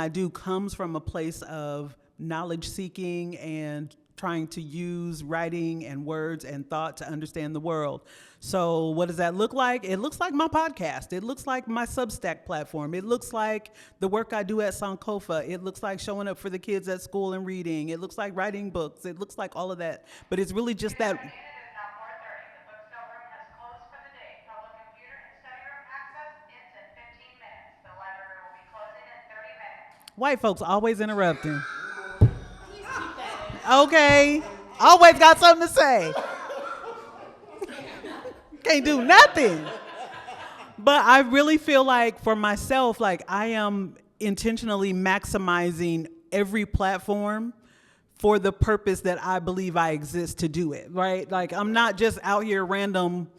do comes from a place of knowledge seeking and trying to use writing and words and thought to understand the world. So what does that look like? It looks like my podcast. It looks like my Substack platform. It looks like the work I do at Sankofa. It looks like showing up for the kids at school and reading. It looks like writing books. It looks like all of that. But it's really just that.
It is now 4:30. The bookstore room has closed for the day. Public computer and study room access ends in 15 minutes. The library will be closing in 30 minutes.
White folks always interrupting. Okay. Always got something to say. Can't do nothing. But I really feel like for myself, like I am intentionally maximizing every platform for the purpose that I believe I exist to do it, right? Like I'm not just out here random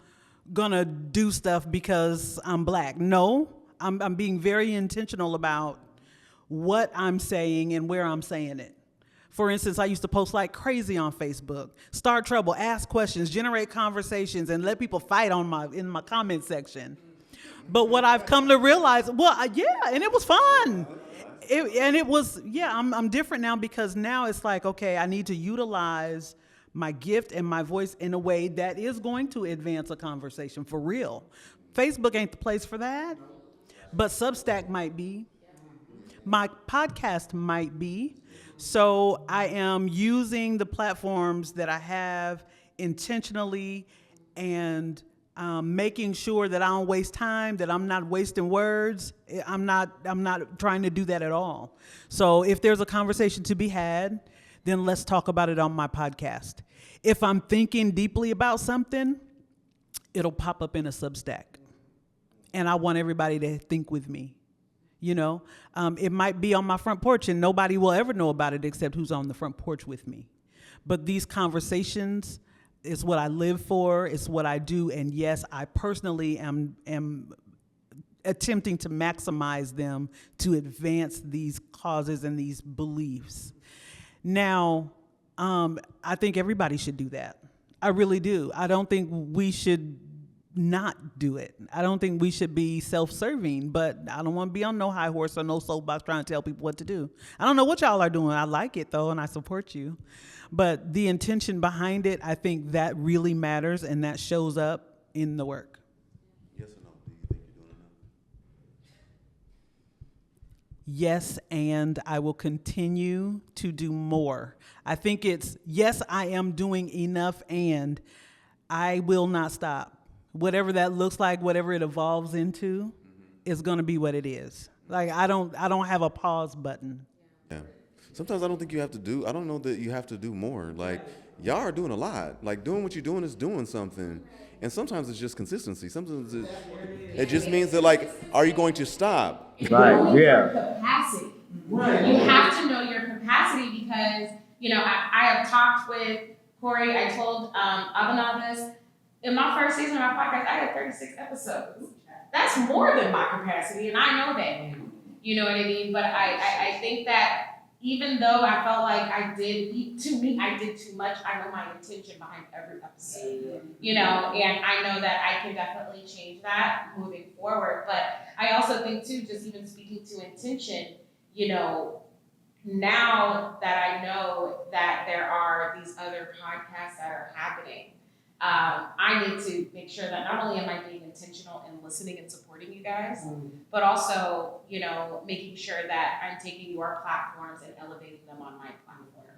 gonna do stuff because I'm black. No, I'm being very intentional about what I'm saying and where I'm saying it. For instance, I used to post like crazy on Facebook, start trouble, ask questions, generate conversations, and let people fight in my comment section. But what I've come to realize, yeah, and it was fun. I'm different now because now it's like, okay, I need to utilize my gift and my voice in a way that is going to advance a conversation for real. Facebook ain't the place for that, but Substack might be. My podcast might be. So I am using the platforms that I have intentionally and making sure that I don't waste time, that I'm not wasting words. I'm not trying to do that at all. So if there's a conversation to be had, then let's talk about it on my podcast. If I'm thinking deeply about something, it'll pop up in a Substack. And I want everybody to think with me. You know, it might be on my front porch and nobody will ever know about it except who's on the front porch with me. But these conversations is what I live for, it's what I do, and yes, I personally am attempting to maximize them to advance these causes and these beliefs. Now, I think everybody should do that. I really do. I don't think we should not do it. I don't think we should be self-serving, but I don't want to be on no high horse or no soapbox trying to tell people what to do. I don't know what y'all are doing. I like it though, and I support you. But the intention behind it, I think that really matters, and that shows up in the work.
Yes or no? Do you think you're doing enough?
Yes, and I will continue to do more. I think it's, yes, I am doing enough, and I will not stop. Whatever that looks like, whatever it evolves into, is going to be what it is. Like I don't have a pause button.
Yeah. Sometimes I don't think you have to do. I don't know that you have to do more. Like y'all are doing a lot. Like doing what you're doing is doing something. And sometimes it's just consistency. Sometimes it just means that like, are you going to stop?
Right. Yeah.
Capacity. Right. You have to know your capacity because, I have talked with Corey. I told Abhinav this. In my first season of my podcast, I had 36 episodes. That's more than my capacity, and I know that. You know what I mean? But I think that even though I felt like I did too much, I know my intention behind every episode. And I know that I can definitely change that moving forward. But I also think too, just even speaking to intention, now that I know that there are these other podcasts that are happening, I need to make sure that not only am I being intentional in listening and supporting you guys, but also, making sure that I'm taking your platforms and elevating them on my platform,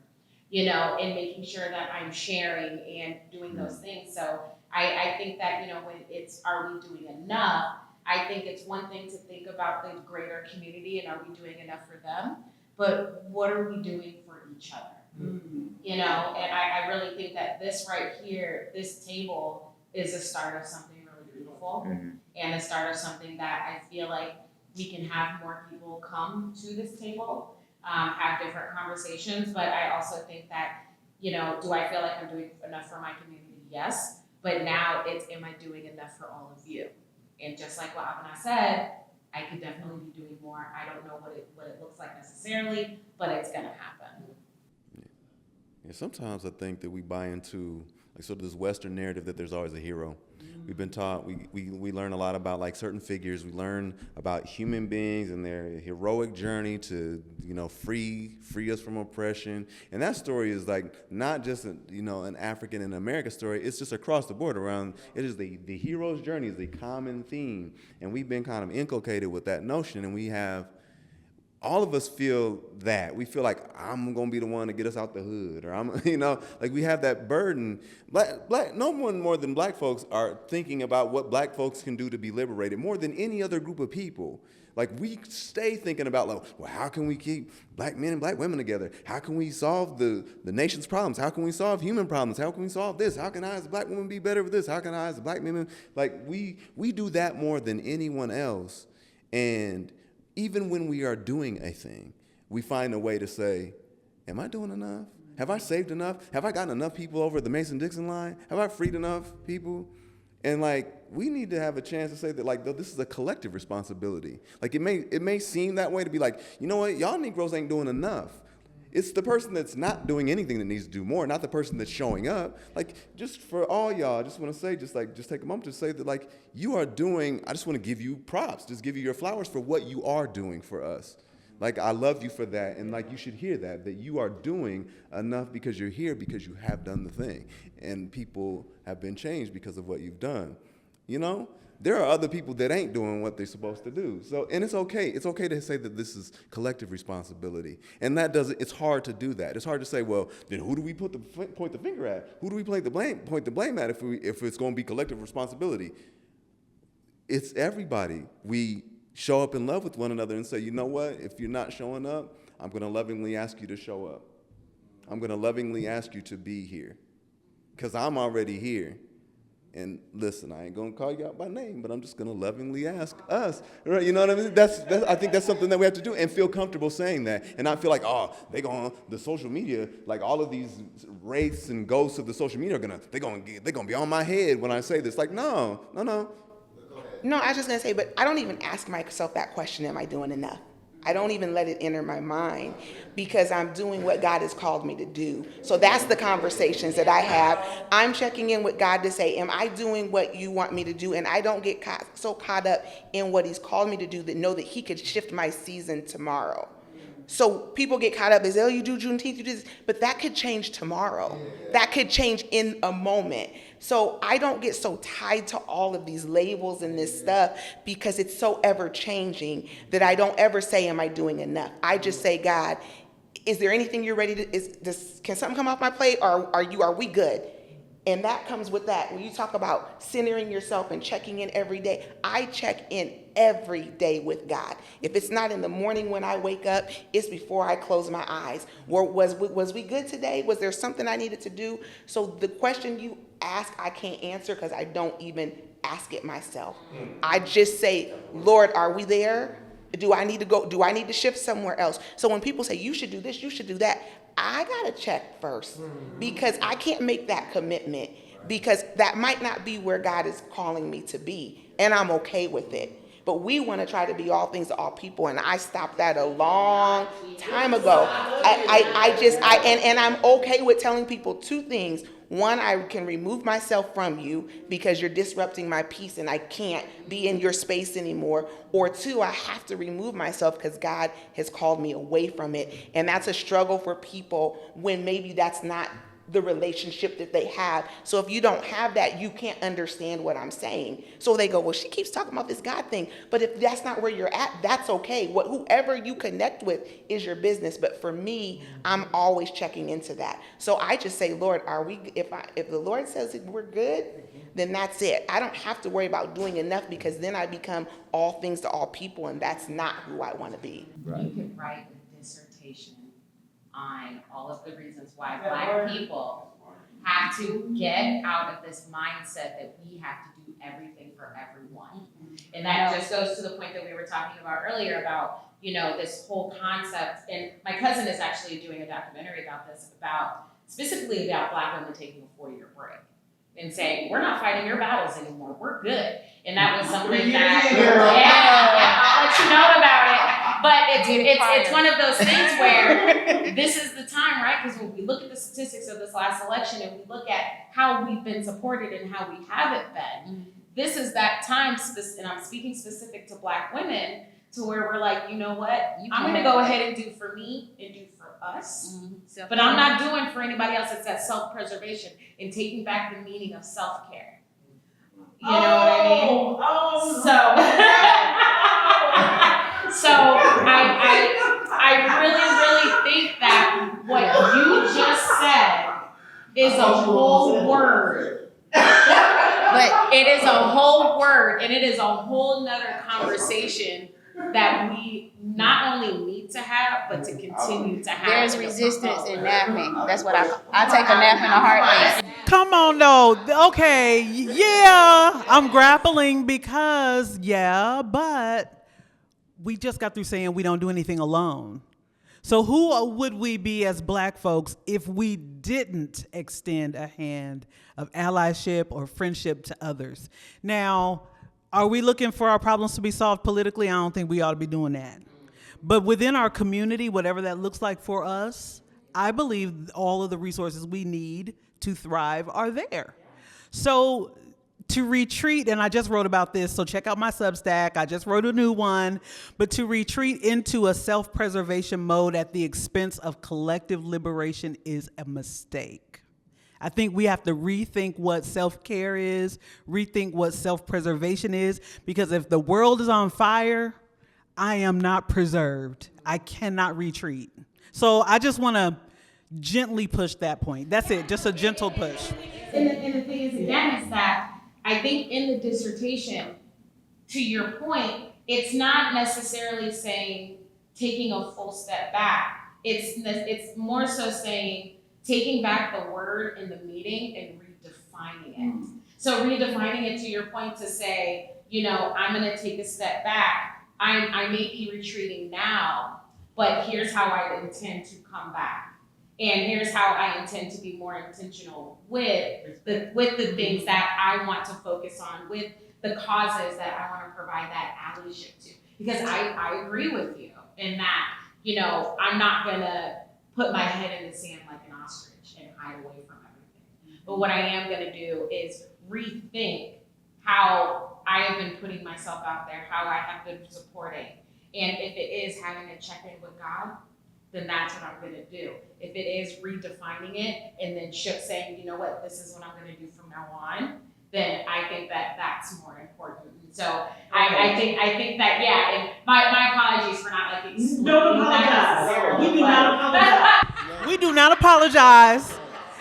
and making sure that I'm sharing and doing those things. So I think that, when it's, are we doing enough? I think it's one thing to think about the greater community and are we doing enough for them, but what are we doing for each other? And I really think that this right here, this table is a start of something really beautiful and a start of something that I feel like we can have more people come to this table, have different conversations. But I also think that, do I feel like I'm doing enough for my community? Yes. But now it's, am I doing enough for all of you? And just like what Abhinav said, I could definitely be doing more. I don't know what it looks like necessarily, but it's gonna happen.
Yeah, sometimes I think that we buy into like sort of this Western narrative that there's always a hero. We've been taught, we learn a lot about like certain figures. We learn about human beings and their heroic journey to, free us from oppression. And that story is like not just, an African and American story. It's just across the board around, it is the hero's journey is a common theme. And we've been kind of inculcated with that notion, and we have, all of us feel that. We feel like I'm gonna be the one to get us out the hood, or I'm, like we have that burden. No one more than black folks are thinking about what black folks can do to be liberated more than any other group of people. Like we stay thinking about, like, well, how can we keep black men and black women together? How can we solve the nation's problems? How can we solve human problems? How can we solve this? How can I as a black woman be better with this? How can I as a black woman, like we do that more than anyone else. And even when we are doing a thing, we find a way to say, am I doing enough? Have I saved enough? Have I gotten enough people over the Mason-Dixon line? Have I freed enough people? And like, we need to have a chance to say that, like, this is a collective responsibility. Like, it may seem that way to be like, you know what, y'all Negroes ain't doing enough. It's the person that's not doing anything that needs to do more, not the person that's showing up. Like, just for all y'all, I just want to say, just take a moment to say that, like, you are doing, I just want to give you props, just give you your flowers for what you are doing for us. Like, I love you for that, and like, you should hear that you are doing enough because you're here, because you have done the thing. And people have been changed because of what you've done. There are other people that ain't doing what they're supposed to do. So, and it's okay. It's okay to say that this is collective responsibility. And it's hard to do that. It's hard to say, well, then who do we point the finger at? Who do we point the blame at if it's going to be collective responsibility? It's everybody. We show up in love with one another and say, you know what? If you're not showing up, I'm going to lovingly ask you to show up. I'm going to lovingly ask you to be here, because I'm already here. And listen, I ain't gonna call you out by name, but I'm just gonna lovingly ask us, right? You know what I mean? I think that's something that we have to do, and feel comfortable saying that, and not feel like, oh, the social media, like all of these wraiths and ghosts of the social media they're gonna be on my head when I say this. Like, no.
No, I was just gonna say, but I don't even ask myself that question, am I doing enough? I don't even let it enter my mind, because I'm doing what God has called me to do. So that's the conversations that I have. I'm checking in with God to say, am I doing what you want me to do? And I don't get so caught up in what he's called me to do that know that he could shift my season tomorrow. So people get caught up as, oh, you do Juneteenth, you do this, but that could change tomorrow. That could change in a moment. So I don't get so tied to all of these labels and this stuff, because it's so ever changing that I don't ever say, am I doing enough? I just say, God, is there anything you're ready to, can something come off my plate, or are we good? And that comes with that. When you talk about centering yourself and checking in every day, I check in every day with God. If it's not in the morning when I wake up, it's before I close my eyes. Was we good today? Was there something I needed to do? So the question you ask, I can't answer, because I don't even ask it myself. I just say, Lord, are we there? Do I need to go? Do I need to shift somewhere else? So when people say, you should do this, you should do that, I got to check first, because I can't make that commitment, because that might not be where God is calling me to be, and I'm okay with it. But we want to try to be all things to all people, and I stopped that a long time ago. And I'm okay with telling people two things. One, I can remove myself from you because you're disrupting my peace and I can't be in your space anymore. Or two, I have to remove myself because God has called me away from it. And that's a struggle for people when maybe that's not the relationship that they have. So if you don't have that, you can't understand what I'm saying. So they go, well, she keeps talking about this God thing. But if that's not where you're at, that's okay. Whoever you connect with is your business. But for me, I'm always checking into that. So I just say, Lord, if the Lord says that we're good, then that's it. I don't have to worry about doing enough, because then I become all things to all people, and that's not who I want to be.
You could write a dissertation on all of the reasons why Black people have to get out of this mindset that we have to do everything for everyone. And that just goes to the point that we were talking about earlier about, this whole concept. And my cousin is actually doing a documentary about this, specifically about Black women taking a 4-year break and saying, we're not fighting your battles anymore, we're good. And that was something that, I'll let you know about it. But it's one of those things where this is the time, right? Because when we look at the statistics of this last election and we look at how we've been supported and how we haven't been, this is that time, and I'm speaking specific to Black women, to where we're like, you know what? I'm going to go ahead and do for me and do for us. But I'm not doing for anybody else. It's that self-preservation and taking back the meaning of self-care. You know what I mean? So I really think that what you just said is a whole word. But it is a whole word, and it is a whole nother conversation that we not only need to have, but to continue to have.
There's resistance in napping. That's what I take a nap in a heartbeat.
Come on, though. Okay, yeah, I'm grappling because, but we just got through saying we don't do anything alone. So who would we be as Black folks if we didn't extend a hand of allyship or friendship to others? Now, are we looking for our problems to be solved politically? I don't think we ought to be doing that. But within our community, whatever that looks like for us, I believe all of the resources we need to thrive are there. So to retreat, and I just wrote about this, so check out my Substack. I just wrote a new one. But to retreat into a self-preservation mode at the expense of collective liberation is a mistake. I think we have to rethink what self-care is, rethink what self-preservation is, because if the world is on fire, I am not preserved. I cannot retreat. So I just want to gently push that point. That's it, just a gentle push.
And the thing is, again, is that I think in the dissertation, to your point, it's not necessarily saying taking a full step back. It's more so saying taking back the word and the meaning and redefining it. So redefining it, to your point, to say, I'm going to take a step back. I may be retreating now, but here's how I intend to come back. And here's how I intend to be more intentional with the things that I want to focus on, with the causes that I want to provide that allyship to. Because I agree with you in that, I'm not going to put my head in the sand like an ostrich and hide away from everything. But what I am going to do is rethink how I have been putting myself out there, how I have been supporting. And if it is having a check-in with God, then that's what I'm going to do. If it is redefining it and then saying, you know what, this is what I'm going to do from now on, then I think that that's more important. So I think that, and my apologies for not explaining.
Don't apologize. We do not apologize. We do not apologize.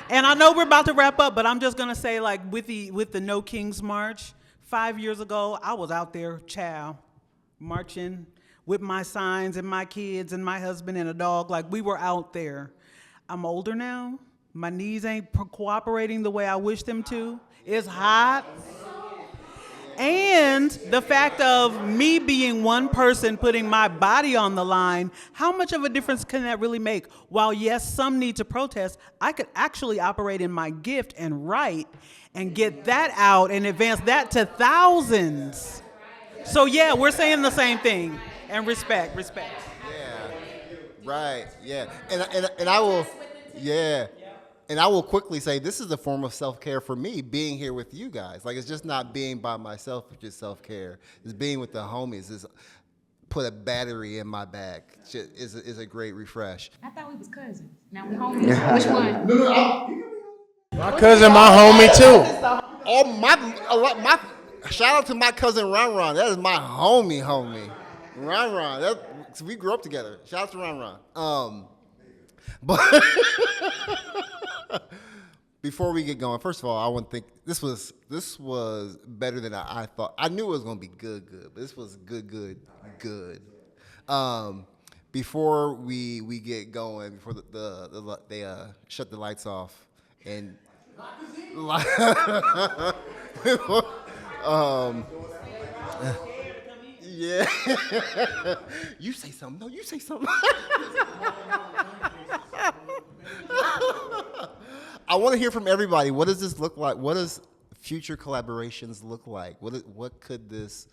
And I know we're about to wrap up, but I'm just gonna say, with the No Kings March, 5 years ago, I was out there, marching with my signs and my kids and my husband and a dog. We were out there. I'm older now. My knees ain't cooperating the way I wish them to. It's hot. And the fact of me being one person putting my body on the line, how much of a difference can that really make? While yes, some need to protest, I could actually operate in my gift and write and get that out and advance that to thousands. So we're saying the same thing. And respect.
Yeah, right. Yeah, and I will. Yeah. And I will quickly say this is a form of self-care for me, being here with you guys. It's just not being by myself, it's just self-care. It's being with the homies. It's put a battery in my back. Is a great refresh.
I thought we was cousins. Now we homies. Which one?
My cousin, my homie too.
Oh my! Shout out to my cousin Ron Ron. That is my homie. Ron Ron. We grew up together. Shout out to Ron Ron. But before we get going, first of all, I want to think this was better than I thought. I knew it was going to be good, but this was good. Before we get going, before they shut the lights off and yeah. You say something. No, you say something. I want to hear from everybody. What does this look like? What does future collaborations look like? What could this?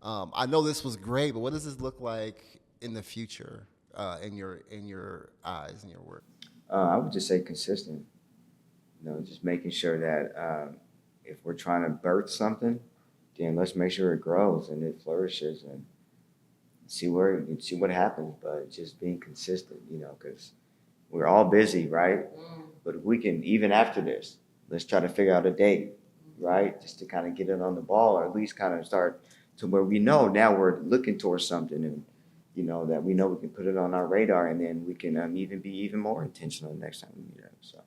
I know this was great, but what does this look like in the future in your eyes and your work?
I would just say consistent. Just making sure that if we're trying to birth something, then let's make sure it grows and it flourishes and see what happens. But just being consistent, because we're all busy, right? But if we can, even after this, let's try to figure out a date, right? Just to kind of get it on the ball, or at least kind of start to where we know now we're looking towards something, and that we know we can put it on our radar, and then we can even be even more intentional next time we meet up. So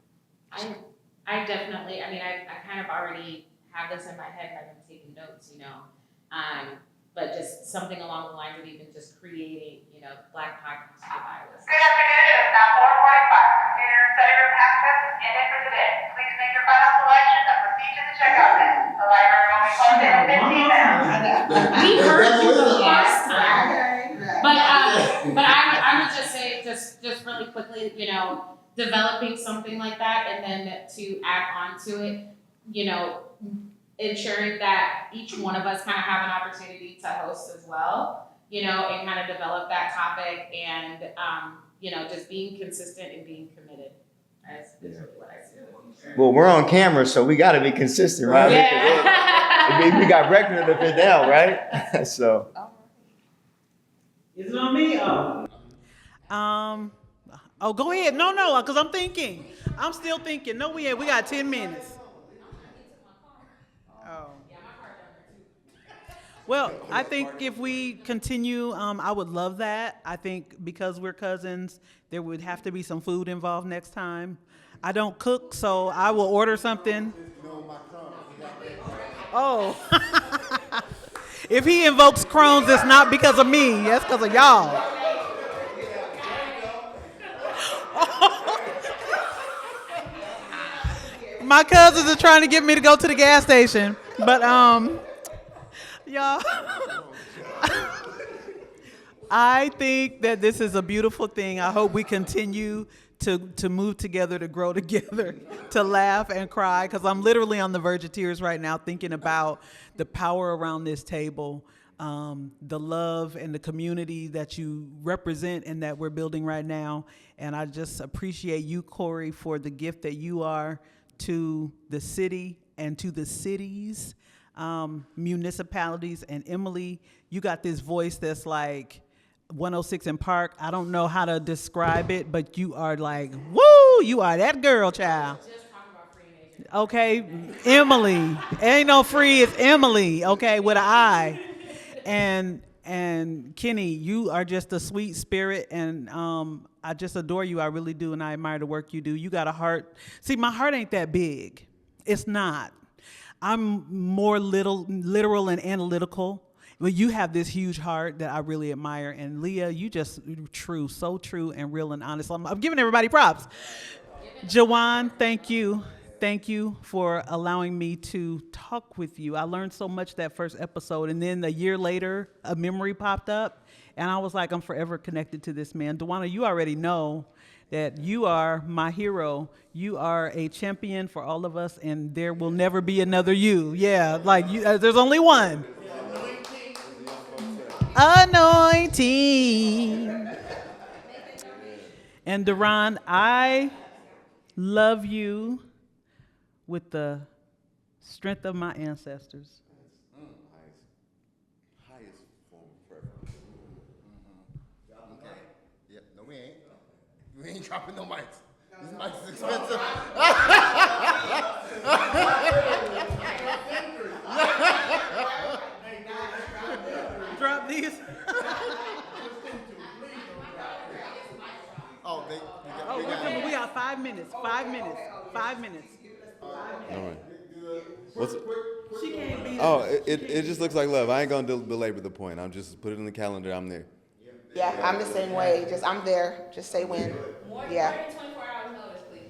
I definitely, I kind of already have this in my head, and I've been taking notes, but just something along the lines of even just creating, Black Podcast Revivals.
Good afternoon, it is now 4:45. Computer and study room access is ended for today. Please make your final selection and proceed to the checkout desk. The library will be closing in 15 minutes.
We heard you the last time. But I would just say, just really quickly, developing something like that, and then to add on to it, ensuring that each one of us kind of have an opportunity to host as well, and kind of develop that topic, and just being consistent and being committed. That's really what I see in the future.
well, we're on camera, so we got to be consistent, right?
Yeah.
We got record of it now, right? So.
Is it on me? Oh, go ahead. No, because I'm thinking. I'm still thinking. No, we got 10 minutes. Oh. Well, I think if we continue, I would love that. I think because we're cousins, there would have to be some food involved next time. I don't cook, so I will order something. Oh. If he invokes Crohn's, it's not because of me. That's because of y'all. My cousins are trying to get me to go to the gas station, but y'all, I think that this is a beautiful thing. I hope we continue to move together, to grow together, to laugh and cry, because I'm literally on the verge of tears right now thinking about the power around this table, the love and the community that you represent and that we're building right now. And I just appreciate you, Corey, for the gift that you are to the city and to the cities, municipalities. And Emily, you got this voice that's like 106 in Park. I don't know how to describe it, but you are like, woo, you are that girl, child.
Just talk about free and agent.
Okay, Emily. Ain't no free, it's Emily, okay, with an I. And Kenny, you are just a sweet spirit, and I just adore you. I really do, and I admire the work you do. You got a heart. See, my heart ain't that big. It's not. I'm more literal and analytical. But you have this huge heart that I really admire. And Leah, you just true, so true and real and honest. I'm giving everybody props. Jawan, thank you. Thank you for allowing me to talk with you. I learned so much that first episode. And then a year later, a memory popped up. And I was like, I'm forever connected to this man. Dewana, you already know that you are my hero. You are a champion for all of us. And there will never be another you. Yeah, like you, there's only one. Anointing. And Deron, I love you with the strength of my ancestors.
Highest form of preference.
Okay. Yep. No, we ain't. We ain't dropping no mics. These mics is expensive.
Drop these.
Oh,
We got 5 minutes. 5 minutes. 5 minutes.
All right. What's
She can't be.
Oh, it just looks like love. I ain't gonna belabor the point. I'm just put it in the calendar. I'm there.
Yeah, I'm the same way. I'm there. Just say when. Yeah.
More than 24 hours notice, please.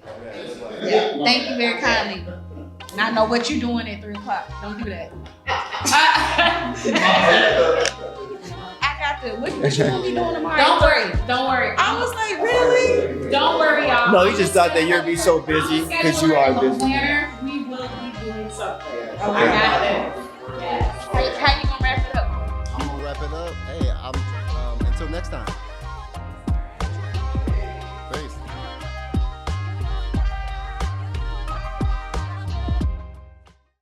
Yeah.
Thank you very kindly. And I know what you're doing at 3 o'clock. Don't do that. I got the, what you gonna be doing tomorrow?
Don't worry.
I was like, really?
Don't worry, y'all.
No, you just thought that you'd be so busy because you are busy.
Later, we will be doing something.
Okay.
I got this. Yes.
How you gonna wrap it up?
I'm gonna wrap it up. Hey, until next time.